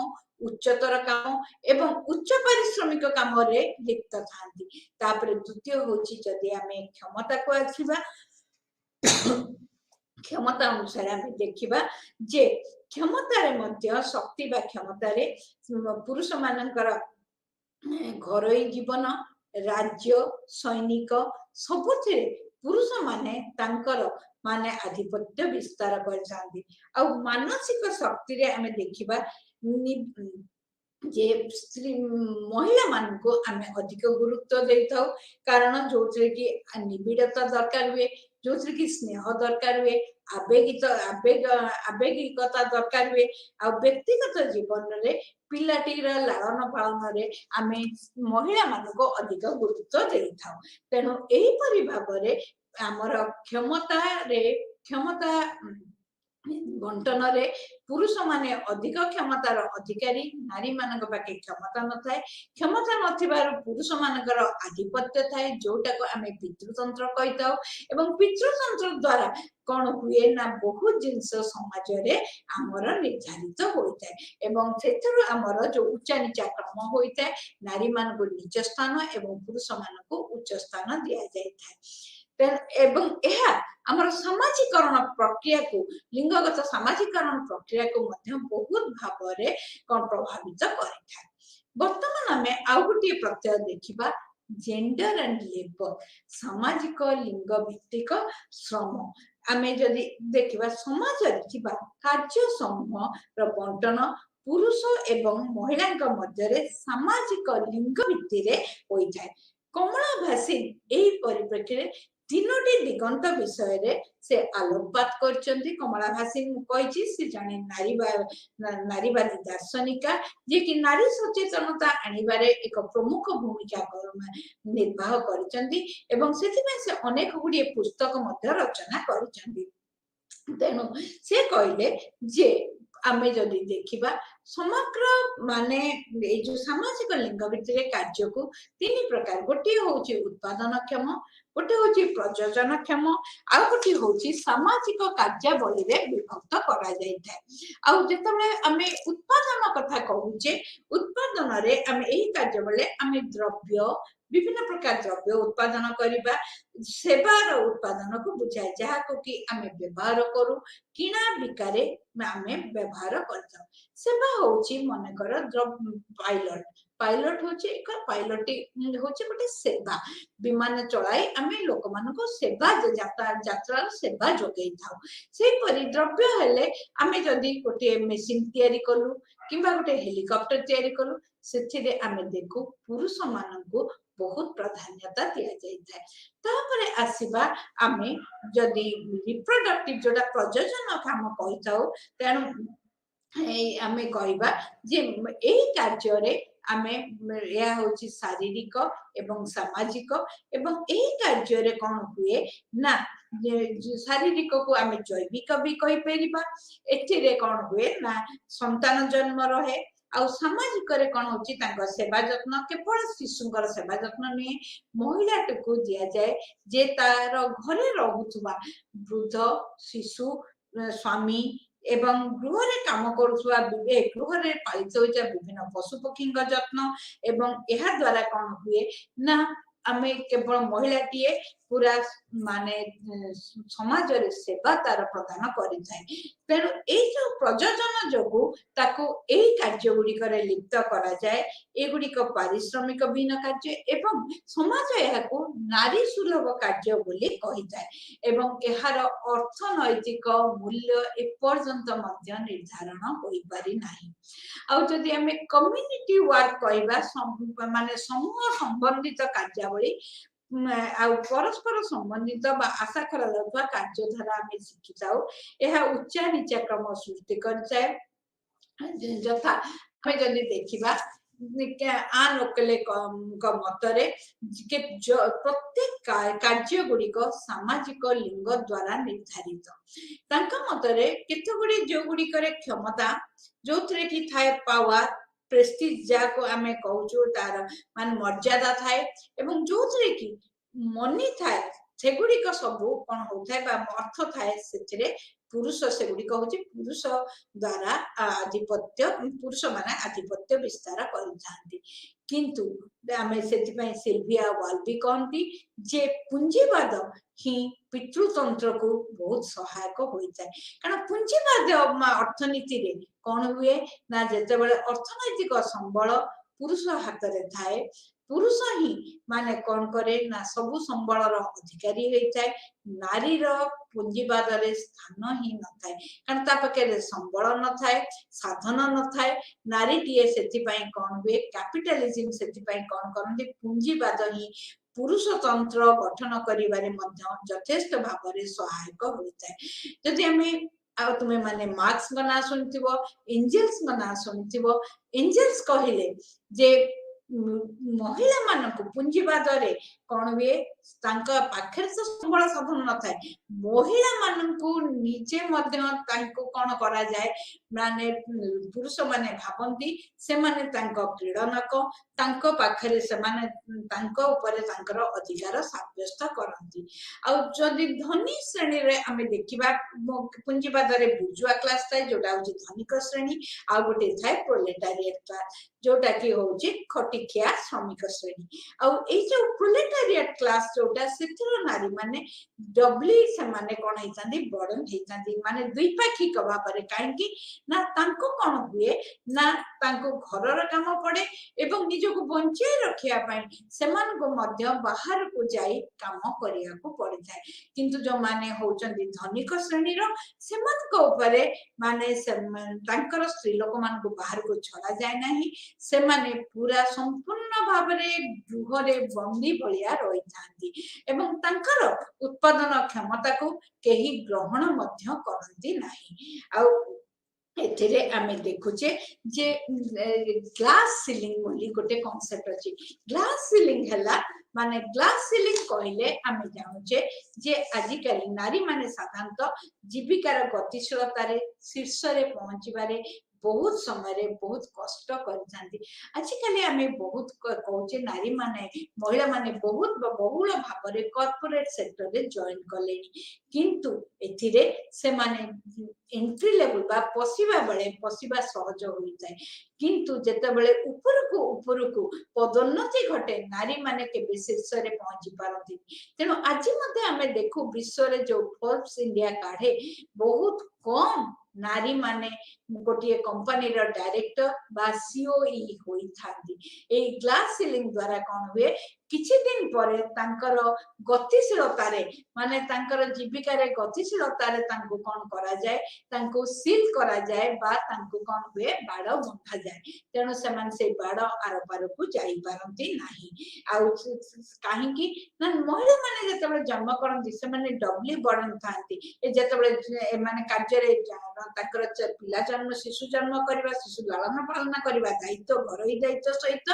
ଉଚ୍ଚତର କାମ ଏବଂ ଉଚ୍ଚ ପାରିଶ୍ରମିକ କାମରେ ଲିପ୍ତ ଥାନ୍ତି। ତାପରେ ଦ୍ୱିତୀୟ ହଉଛି ଯଦି ଆମେ କ୍ଷମତାକୁ ଆସିବା, କ୍ଷମତା ଅନୁସାରେ ଆମେ ଦେଖିବା ଯେ କ୍ଷମତାରେ ମଧ୍ୟ ଶକ୍ତି ବା କ୍ଷମତାରେ ପୁରୁଷ ମାନଙ୍କର ଘରୋଇ ଜୀବନ, ରାଜ୍ୟ, ସୈନିକ ସବୁଥିରେ ପୁରୁଷ ମାନେ ତାଙ୍କର ମାନେ ଆଧିପତ୍ୟ ବିସ୍ତାର କରିଥାନ୍ତି। ଆଉ ମାନସିକ ଶକ୍ତିରେ ଆମେ ଦେଖିବା ଯେ ସ୍ତ୍ରୀ ମହିଳା ମାନଙ୍କୁ ଆମେ ଅଧିକ ଗୁରୁତ୍ୱ ଦେଇଥାଉ, କାରଣ ଯୋଉଥିରେ କି ନିବିଡତା ଦରକାର ହୁଏ, ଯୋଉଥିରେ କି ସ୍ନେହ ଦରକାର ହୁଏ, ଆବେଗିକତା ଦରକାର ହୁଏ। ଆଉ ବ୍ୟକ୍ତିଗତ ଜୀବନରେ ପିଲାଟିର ଲାଳନ ପାଳନରେ ଆମେ ମହିଳା ମାନଙ୍କୁ ଅଧିକ ଗୁରୁତ୍ୱ ଦେଇଥାଉ। ତେଣୁ ଏହିପରି ଭାବରେ ଆମର କ୍ଷମତା ବଣ୍ଟନରେ ପୁରୁଷ ମାନେ ଅଧିକ କ୍ଷମତାର ଅଧିକାରୀ, ନାରୀ ମାନଙ୍କ ପାଖେ କ୍ଷମତା ନଥାଏ। କ୍ଷମତା ନଥିବାରୁ ପୁରୁଷ ମାନଙ୍କର ଆଧିପତ୍ୟ ଥାଏ, ଯୋଉଟାକୁ ଆମେ ପିତୃତନ୍ତ୍ର କହିଥାଉ। ଏବଂ ପିତୃତନ୍ତ୍ର ଦ୍ଵାରା କଣ ହୁଏ ନା ବହୁତ ଜିନିଷ ସମାଜରେ ଆମର ନିର୍ଦ୍ଧାରିତ ହୋଇଥାଏ ଏବଂ ସେଥିରୁ ଆମର ଯୋଉ ଉଚ୍ଚ ନିଚା କ୍ରମ ହୋଇଥାଏ, ନାରୀ ମାନଙ୍କୁ ନିଚ ସ୍ଥାନ ଏବଂ ପୁରୁଷ ମାନଙ୍କୁ ଉଚ୍ଚ ସ୍ଥାନ ଦିଆଯାଇଥାଏ। ଏବଂ ଏହା ଆମର ସାମାଜିକରଣ ପ୍ରକ୍ରିୟାକୁ ଲିଙ୍ଗଗତ ସାମାଜିକରଣ ପ୍ରକ୍ରିୟାକୁ ମଧ୍ୟ ବହୁତ ଭାବରେ ପ୍ରଭାବିତ କରିଥାଏ। ବର୍ତ୍ତମାନ ଆମେ ଆଉ ଗୋଟିଏ ପ୍ରତ୍ୟୟ ଦେଖିବା, ଜେଣ୍ଡର ଆଣ୍ଡ ଲେବର, ସାମାଜିକ ଲିଙ୍ଗ ଭିତ୍ତିକ ଶ୍ରମ। ଆମେ ଯଦି ଦେଖିବା ସମାଜରେ ଥିବା କାର୍ଯ୍ୟ ସମୂହର ବଣ୍ଟନ ପୁରୁଷ ଏବଂ ମହିଳାଙ୍କ ମଧ୍ୟରେ ସାମାଜିକ ଲିଙ୍ଗ ଭିତ୍ତିରେ ହୋଇଥାଏ। କମଳା ଭାସିନ ଏହି ପରିପ୍ରେକ୍ଷୀରେ तीनोटी दिगंत विषय रे से आलोकपात करचंती। कमला भासी कहिछि से जने नारीवादी दार्शनिका जे कि नारी सचेतनता आनिबारे एक प्रमुख भूमिका निर्वाह करचंती एवं सेथिमे से अनेक गुडी पुस्तक मध्य रचना करचंती। तेणु से कहले जे आमे जदि देखिबा समग्र माने ए जो सामाजिक लिंग भितर कार्य को तीन प्रकार गोटे होची उत्पादनक्षम गोटे होची प्रयोजनक्षम आ गोटे होची सामाजिक कार्यावली रे विभक्त करा जाय थाए। आ जेतबे आमे उत्पादन कथा कहूचे उत्पादन रे आमे एही कार्यावली आमे द्रव्य विभिन्न प्रकार द्रव्य उत्पादन करिबा सेवार उत्पादन को बुझाए जहा को कि आमे व्यवहार करू किना बिकारे आमे व्यवहार करता। सेवा होची माने कर पायलट पायलट होची एक पायलट होची गोटे सेवा विमान चलाई आमे लोक मान को सेवा यात्रा सेवा जोगई थाउ। से परि द्रव्य हेले आमे जदी गोटे मेसिन तयारी कलु किबा गोटे हेलिकॉप्टर तयारी कलु सेथिरे आमे देखु पुरुष माननकु बहुत प्राधान्यता दिया जाइए। तापरे आसीबा आमे जदी रिप्रोडक्टिव जोटा प्रजनन काम कहि थाउ तेणु आमे कहबा जे एही कार्य रे आमे या होची शारीरिक एवं सामाजिक एवं एही कार्य रे कोन हुए ना शारीरिक को आमे जैविक भी कहि परिबा एथिरे कोन हुए ना संतान जन्म रहे आ सामाजिक रे कोन होची तांको सेवा जत्न केवल शिशुंकर सेवा जत्न नहीं महिला को दिया जाए जे तार घरे रहुथुबा वृद्ध शिशु स्वामी एवं गृह रे काम करुवा गृह रे पालित होइजा विभिन्न पशु पक्षी जत्न एवं एहा द्वारा कोन हुए ना आमे केवल महिला टीए पूरा माने समाज रे सेवा तार प्रदान करि थाए। तेणु ए जो प्रयोजन जोगु ताको एही कार्य गुडी करे लिप्त करा जाए एगुडी को पारिश्रमिक बिना कार्य एवं समाज एहाको नारी सुलभ कार्य बोली कहि थाए एवं एहार अर्थनैतिक मूल्य ए पर्यंत मध्य निर्धारण होई पारि नाही। आ जदि हमें कम्युनिटी वर्क कहबा माने समूह संबंधित कार्यावली परस्पर संबंधित आशा करा कार्यधारा आम शिखिथाऊ यह उच्चा नीचा क्रम सृष्टि कर जथा हमें जदि देखिबा आनोकले मतरे प्रत्येक कार्य गुड़िक सामाजिक लिंग द्वारा निर्धारित तांका मतरे केते गुडी जो गुडी करे क्षमता जो थरे की थाए पावर प्रेस्टीज जाको आमे कहूचो तार मान मर्यादा थाए एवं जो थरे की मनी थाए सेगुड़िक सबू कौन होता है अर्थ थाए से पुरुष से गुड़िक हूँ पुरुष द्वारा आधिपत्य पुरुष माने आधिपत्य विस्तार करते किंतु आमे सेतिपई सिल्विया वाल्बी कहती जे पुंजीवाद ही पितृतंत्र को बहुत सहायक होता है कारण पुंजीवाद अर्थनीति रे कौन हुए ना जेते बेले अर्थनैतिक संबल पुरुष हाथ रे थाए पुरुष ही माने कौन करे ना सबु संबलर अधिकारी होता है नारी पुंजीवाद रे स्थान ही न थाए कारण ता पाखे संबल न थाए साधन न थाए नारी टीए सेतिपई कौन हुए कैपिटलिज्म सेतिपई कौन करते पुंजीवाद ही पुरुष तंत्र गठन करिबारे मध्य यथेष्ट भाव में सहायक होता है। जदि हमें आ तुम्हें माने मार्क्स बना सुनथिबो एंजेल्स बना सुनथिबो एंजेल्स कहिले जे महिला मान को पुंजीवाद रे कौन हुए पाखे तो संबल साधन न थाए महिला मान को निजे कौन करा जाए माने पुरुष माने भावंती से माने क्रीडनक पाखे से माने अधिकार साब्यस्त करती आदि धनी श्रेणी रे आमे देखिबा पुंजीवाद रे बुर्जुआ क्लास थाए जोटा होची धनिक श्रेणी आ गोटे थाए प्रोलेटारिएट क्लास जोटा की होची खटिखिया श्रमिक श्रेणी आ ए जो प्रोलेटारिएट क्लास जोटा सेतिर नारी माने डबली से माने कोन हेतांदी बर्डन हेतांदी माने द्विपाक्षिक भाबरे काहे कि ना तांको कोन हुए ना तांको घरर काम पड़े एवं निज को बंचे रखिया पई सेमान को मध्य बाहर को जाई काम करिया को पड़ी थाए किंतु जो माने होचंदी धनिक श्रेणी रो सेमान को ऊपरे माने तांकर स्त्री लोक मान को बाहर को छड़ा जाए नाही से माने पूरा संपूर्ण भाव गृह बंदी भाया रही था एवं तांकर उत्पादन क्षमता को कहीं ग्रहण मध्य करती नहीं आउ एथिरे आमे देखुचे जे ग्लास सीलिंग बोली गोटे कांसेप्ट अछि ग्लास सीलिंग हला माने ग्लास सीलिंग कहले आमे जानुचे जे आजिकली नारी माने साधारणतः जीविकार गतिशीलता रे शीर्ष रे पहुंचीबारे बहुत समय बहुत कष्ट करछांती आजिकली आमे बहुत कहूचे नारी माने महिला माने बहुत बहुल भाव रे कॉर्पोरेट सेक्टर रे जॉइन कलेनी किंतु एथिरे से माने एंट्री लेवल बा पसिबा बेले पसिबा सहज होई जाय किंतु जेते बेले ऊपर को पदोन्नति घटे नारी माने के शीर्ष रे पहुंची पारती तेनो आज मध्ये हमें देखु विश्व रे जो फोर्ब्स इंडिया काढे बहुत कम नारी माने गोटे कंपनी रो डायरेक्टर बा सीओई होई थांती ए ग्लास सीलिंग द्वारा कोन हुए किछि दिन परे तांकर गतिशीलता रे माने तांकर जीविका रे गतिशीलता रे तांको कोन करा जाय तांको सील करा जाय बा तांको कोन हुए बाड़ बंधा जाय तेनो समान से बाड़ आर पार को जाई पारंती नाही आ काहे कि ना महिला माने जते बेले जन्म करंती से माने डबली बर्डन थांती ए जते बेले ए माने कार्य रे ताकर पिला जन्म शिशु जन्म करबा शिशु लालन पालन करबा दायित्व घरोई दायित्व सहित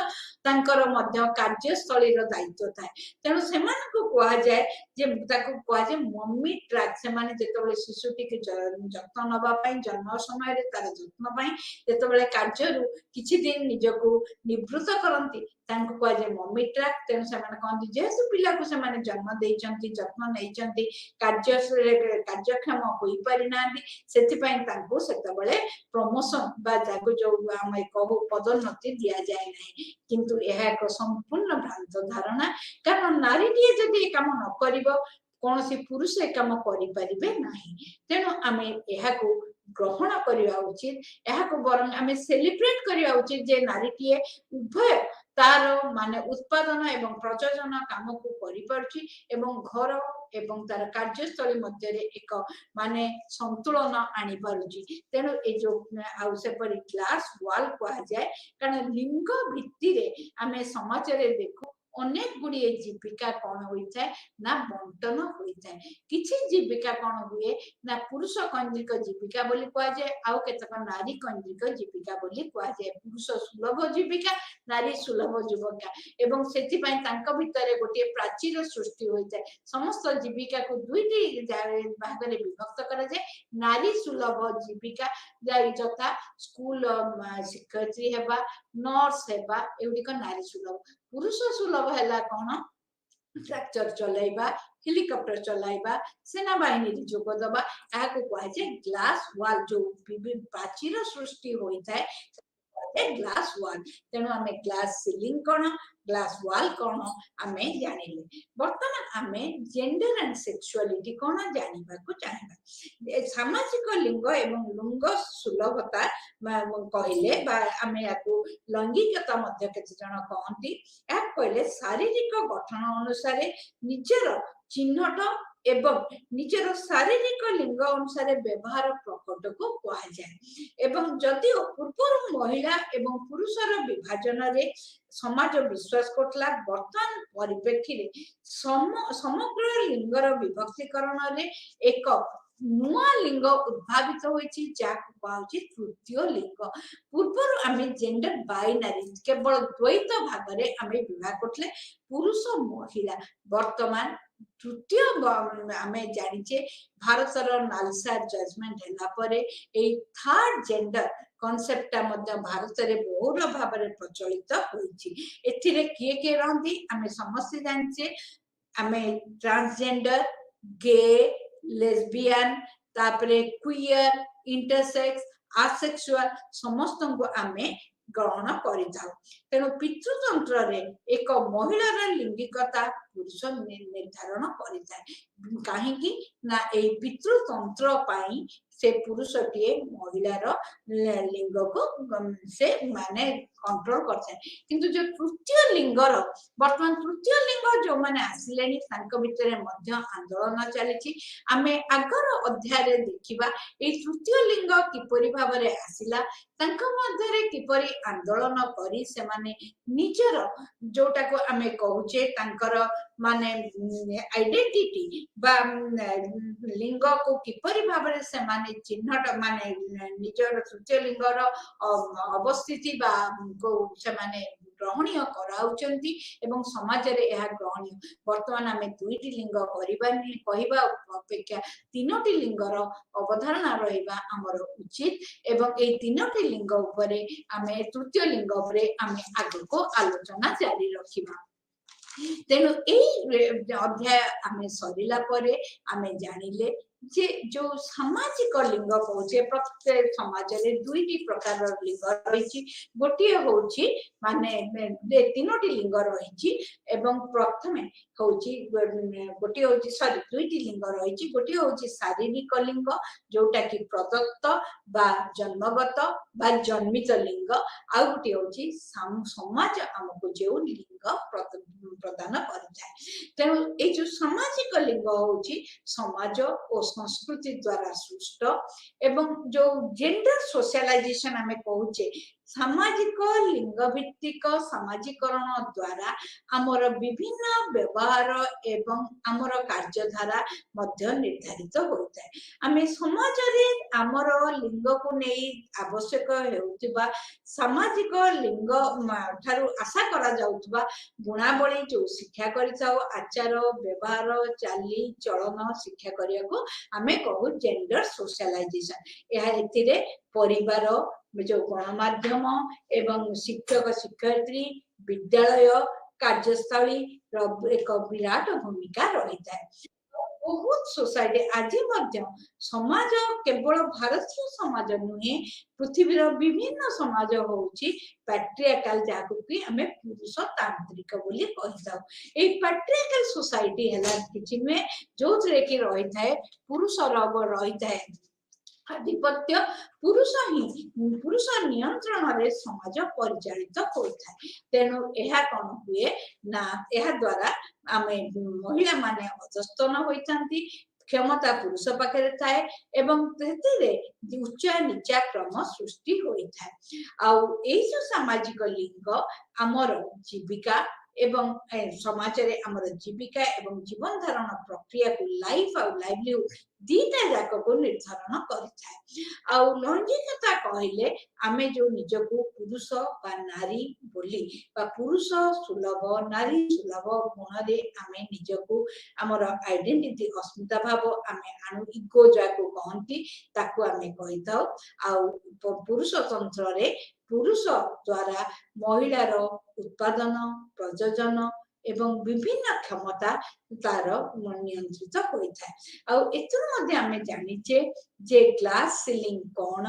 तांकर मध्य कार्यस्थली रो दायित्व थाए तेणु सेमान को कहा जाए जे ताको कहा जाए मम्मी ट्रैक से माने जते बेले शिशुटी के जत्न नबा पई जन्म समय रे तार जत्न पई जते बेले कार्य रु किछि दिन निजको निवृत्त करंती तांको कहा जाए मम्मी ट्रैक तेणु सेमान कहंती जेसु पिला को सेमान जन्म देइचंती जत्न नेइचंती कार्यक्षम होई परिनांती सेति पई तांको सेते बेले प्रमोशन बा जाको जो आमे कहू पदोन्नति दिया जाए नहीं किंतु यह एक संपूर्ण भ्रांत धारणा कारण नारी जदि काम न करिबो कोनसी पुरुष ए काम करि परिबे नाही तेणु आमे एहाको ग्रहण करिवा उचित एहाको बरं आमे सेलिब्रेट करिवा उचित जे नारी उभय तार माने उत्पादन एवं प्रजनन काम को करि परछि एवं घर एवं तार कार्यस्थली मध्य रे एक माने संतुलन आनी पारुछि तेणु ए जो आउ से परि ग्लास वॉल कहा जाए कारण लिंग भित्ति रे आमे समाज रे देखु अनेक गुड़िए जीविका कौन होता है ना बंटन होता है किसी जीविका कौन हुए ना पुरुष कैंद्रिक जीविका बोली कह जाए आउ केतक नारी कैंद्रिक जीविका बोली कह जाए पुरुष सुलभ जीविका नारी सुलभ जीविका एवं सेति पई तांका भितरे गोटे प्राचीर सृष्टि होता है समस्त जीविका को दुईटी भाग रे विभक्त करा जाए नारी सुलभ जीविका जता स्कूल शिक्षयित्री हेबा नर्स हेबा एउडिक नारी सुलभ पुरुष सुलभ है कौन ट्रैक्टर चलाइबा हेलिकॉप्टर चलाइबा सेना बाहिनी जोग दबा कह ग्लास वॉल जो प्राचीर सृष्टि होता है ग्लास वॉल तेणु आमे ग्लास सीलिंग कौन ग्लास वॉल कौन आमे जानिले वर्तमान आमे जेंडर एंड सेक्सुअलिटी कौन जानिबा को चाहिबा सामाजिक लिंग एवं लिंग सुलभता कहले बा आमे याकू लैंगिकता मध्य केते जण कहंती या कहले शारीरिक गठन अनुसार निजर चिन्हट एवं निजर शारीरिक लिंग अनुसार व्यवहार प्रकट को कहा जाए एवं जदि पूर्व महिला एवं पुरुषर विभाजन रे समाज विश्वास करतला वर्तमान परिप्रेक्षी रे समग्र लिंगर विभक्तिकरण रे एक नुआ लिंग उद्भावित होइछि जाको कहउछि तृतीय लिंग पूर्व आमे जेंडर बाइनरी केवल द्वैत भाग रे आमे विभाग करतले पुरुष महिला वर्तमान तृतीय आमे जानिचे भारतर नालसा जजमेंट हैला परे ए थर्ड जेंडर कॉन्सेप्ट मध्य भारत रे बहुल भाव रे प्रचलित होइछि एथिरे किए रहंती आमे समस्त जानिचे आमे ट्रांसजेंडर गे लेस्बियन तापरे क्वियर इंटरसेक्स आसेक्सुअल समस्त को आमे ग्रहण करिथाउ तेणु पितृतंत्र रे एक महिलार लिंगिकता पुरुष निर्धारण करिथाय काहेकि ना ए पितृतंत्र पाई से पुरुषटीए महिलार लिंग को से माने कंट्रोल करते किंतु जो तृतीय लिंगर वर्तमान तृतीय लिंग जो माने आसिले भितर आंदोलन चली आमे आगर अध्याय देखिबा ए तृतीय लिंग किपरि भाबरे आसिला किपरि आंदोलन करी से माने निजर जोटा को आमे कहूचे तांकर माने आइडेंटिटी बा लिंग को किपरि भाबरे से माने चिन्हट माने निजर तृतीय लिंगर अवस्थिति बा को से माने ग्रहणीय कराउचंती एवं समाज रे यह ग्रहणीय वर्तमान आमे दुईटी लिंग करिबानी कहिबा अपेक्षा तीनोटी लिंगर अवधारणा रहिबा हमर उचित एवं ए तीनोटी लिंग उपरे आमे तृतीय लिंग उपरे आमे आगको आलोचना जारी रखिबा तेणु अध्याय आमे सरिला परे आमे जानिले जे जो सामाजिक लिंग कहूचे प्रत्येक समाज रे दुईटी प्रकार लिंग रही गोटे होची माने तीनोटी लिंग रही एवं प्रथमे होची गोटे होची सॉरी दुईटी लिंग रही गोटे होची शारीरिक लिंग जोटा कि प्रदत्त बा जन्मगत बा जन्मित लिंग आ गोटे होची समाज हमको जो लिंग प्रदान करिଥାଏ तेणु ए जो सामाजिक लिंग होची समाज और संस्कृति द्वारा सृष्ट एवं जो जेंडर सोशलाइजेशन आमे कहूचे सामाजिक लिंग भित्तिक सामाजिकरण द्वारा आमर विभिन्न व्यवहार एवं आमर कार्यधारा मध्य निर्धारित होता है आमे समाज रे आमर लिंग को नहीं आवश्यक हेउतिबा सामाजिक लिंग ठारू आशा करा जाउतबा गुणावली जो शिक्षा करिताओ आचार व्यवहार चाली चलन शिक्षा करिया को आमे कहू जेंडर सोशलाइजेशन यह एतिरे परिवार जो गणमाध्यम एवं शिक्षक शिक्षयित्री विद्यालय कार्यस्थली एक विराट भूमिका रही है बहुत सोसाइटी आज समाज केवल भारतीय समाज नुहे पृथ्वी विभिन्न समाज होची पैट्रियार्कल जाको कि हमें पुरुष तांत्रिक बोली कहिताउ ए पैट्रियार्कल सोसाइटी हला किछि नुहे जो रे कि रही थाए पुरुष रब रही थाए आधिपत्य पुरुष ही पुरुष नियंत्रण रे समाज परिचालित होता है तेणु यह कौन हुए ना यह द्वारा आमे महिला माने अधस्तन होइतांती क्षमता पुरुष पाखे थाए एवं उच्च नीचा क्रम सृष्टि होता है आउ ए जो सामाजिक लिंग आमर जीविका एवं समाज रे आमर जीविका एवं जीवन धारण प्रक्रिया को लाइफ और लाइवलीहुड दीटा जाक को निर्धारण करिଥାଏ आउ लैंगिकता कहले आमे जो निजको पुरुष बा नारी बोली बा पुरुष सुलभ नारी सुलभ गुण रे आमे निजको आमर आइडेंटिटी अस्मिता भाव आमे आनु इगो जाको कहंती ताको आमे कहिताओ आउ पुरुष तंत्र रे पुरुष द्वारा महिलार उत्पादन प्रजोजन एवं विभिन्न क्षमता तार नियंत्रित होता है आउ एतुर मध्ये आमे जानिचे जे ग्लास सीलिंग कोन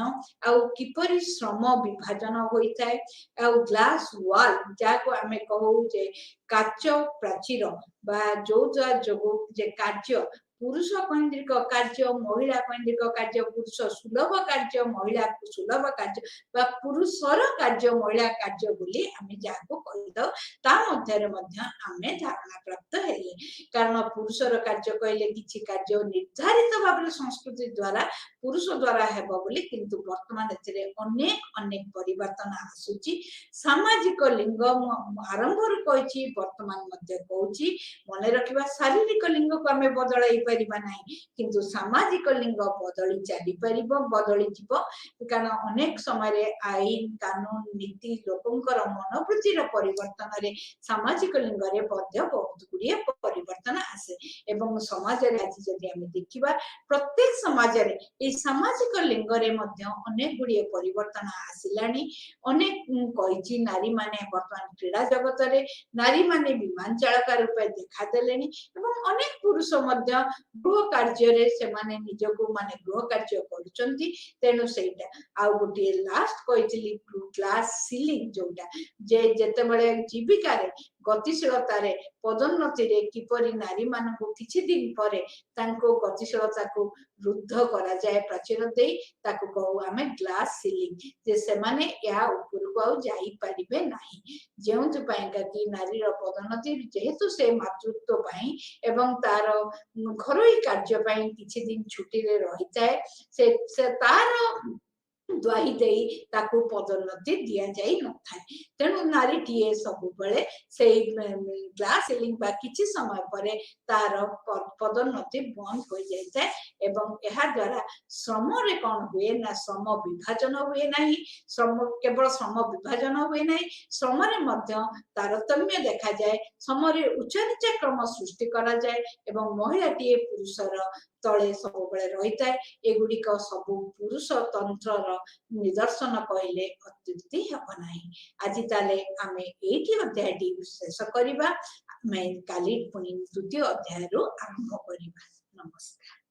आउ किपरि श्रम विभाजन होता है आउ ग्लास वॉल जाको आमे कहू जे काच प्राचीर बा जो जो जे कार्य पुरुष केन्द्रिक कार्य महिला केन्द्रिक कार्य पुरुष सुलभ कार्य महिला सुलभ कार्य बा पुरुषर कार्य महिला कार्य बोली आमे जाको कहिदो ता मध्यरे मध्य आमे धारणा प्राप्त हेले कारण पुरुषर कार्य कहले किछि कार्य निर्धारित भाबरे संस्कृति द्वारा पुरुष द्वारा हेबो बोली किंतु वर्तमान एथिरे अनेक अनेक परिवर्तन आसुची सामाजिक लिंग आरंभ रे कहिछि वर्तमान मध्य कहूची मने रखिबा शारीरिक लिंग को आमे बदलाई परिबा नाही किंतु सामाजिक लिंग बदली चली परिबो बदली जीवो कारण अनेक समय रे आईन कानून नीति लोकंकर मनोवृत्तिर परिवर्तन रे सामाजिक लिंग रे मध्य बहुत गुडिए परिवर्तन आसे एवं समाज रे आज जदि हम देखिबा प्रत्येक समाज रे ए सामाजिक लिंग रे मध्य अनेक गुडिए परिवर्तन आसिलानी अनेक कहिछि नारी माने वर्तमान क्रीड़ा जगत रे नारी माने विमान चालक रूपे देखा देलेनी एवं अनेक पुरुष मध्य गृह कार्य रे से माने निजको माने गृह कार्य करूचंती तेनु सेटा आ गोटे लास्ट कहितली क्लास सीलिंग जोटा जे जते बळे जीविका रे गतिशीलता रे पदोन्नति रे किपरि नारी मान ମାନଙ୍କୁ କିଛି दिन ପରେ ତାଙ୍କୁ ଗତିଶୀଳତାକୁ ବୃଦ୍ଧ କରାଯାଏ ପ୍ରାଚୀର ଦେଇ ତାକୁ କହୁ ଆମେ ଗ୍ଲାସ ସିଲିଂ ଯେ ସେମାନେ ଏହା ଉପରକୁ ଆଉ ଯାଇପାରିବେ ନାହିଁ ଯେଉଁଥିପାଇଁକା କି ନାରୀର ପଦୋନ୍ନତି ଯେହେତୁ ସେ ମାତୃତ୍ୱ ପାଇଁ ଏବଂ ତାର ଘରୋଇ କାର୍ଯ୍ୟ ପାଇଁ କିଛି दिन ଛୁଟିରେ ରହିଥାଏ ସେ ତାର ଦ୍ୱାହି ଦେଇ ତାକୁ ପଦୋନ୍ନତି ଦିଆଯାଇ ନଥାଏ ତେଣୁ ନାରୀଟିଏ ସବୁବେଳେ ସେଇ ଗ୍ଲାସ ସିଲିଂ ବା କିଛି ସମୟ ପରେ ତାର ପଦୋନ୍ନତି ବନ୍ଦ ହୋଇଯାଇଥାଏ ଏବଂ ଏହା ଦ୍ୱାରା ଶ୍ରମରେ କଣ ହୁଏ ନା ଶ୍ରମ ବିଭାଜନ ହୁଏ ନାହିଁ କେବଳ ଶ୍ରମ ବିଭାଜନ ହୁଏ ନାହିଁ ଶ୍ରମରେ ମଧ୍ୟ ତାରତମ୍ୟ ଦେଖାଯାଏ ଶ୍ରମରେ ଉଚ୍ଚ ନିଚ କ୍ରମ ସୃଷ୍ଟି କରାଯାଏ ଏବଂ ମହିଳାଟିଏ ପୁରୁଷର ତଳେ ସବୁବେଳେ ରହିଥାଏ ଏଗୁଡିକ ସବୁ ପୁରୁଷ ତନ୍ତ୍ରର ନିଦର୍ଶନ କହିଲେ ଅତ୍ୟୁକ୍ତି ହେବ ନାହିଁ ଆଜି ତାହେଲେ ଆମେ ଏଇଠି ଅଧ୍ୟାୟଟି ଶେଷ କରିବା ଆମେ କାଲି ପୁଣି ଦ୍ୱିତୀୟ ଅଧ୍ୟାୟରୁ ଆରମ୍ଭ କରିବା ନମସ୍କାର।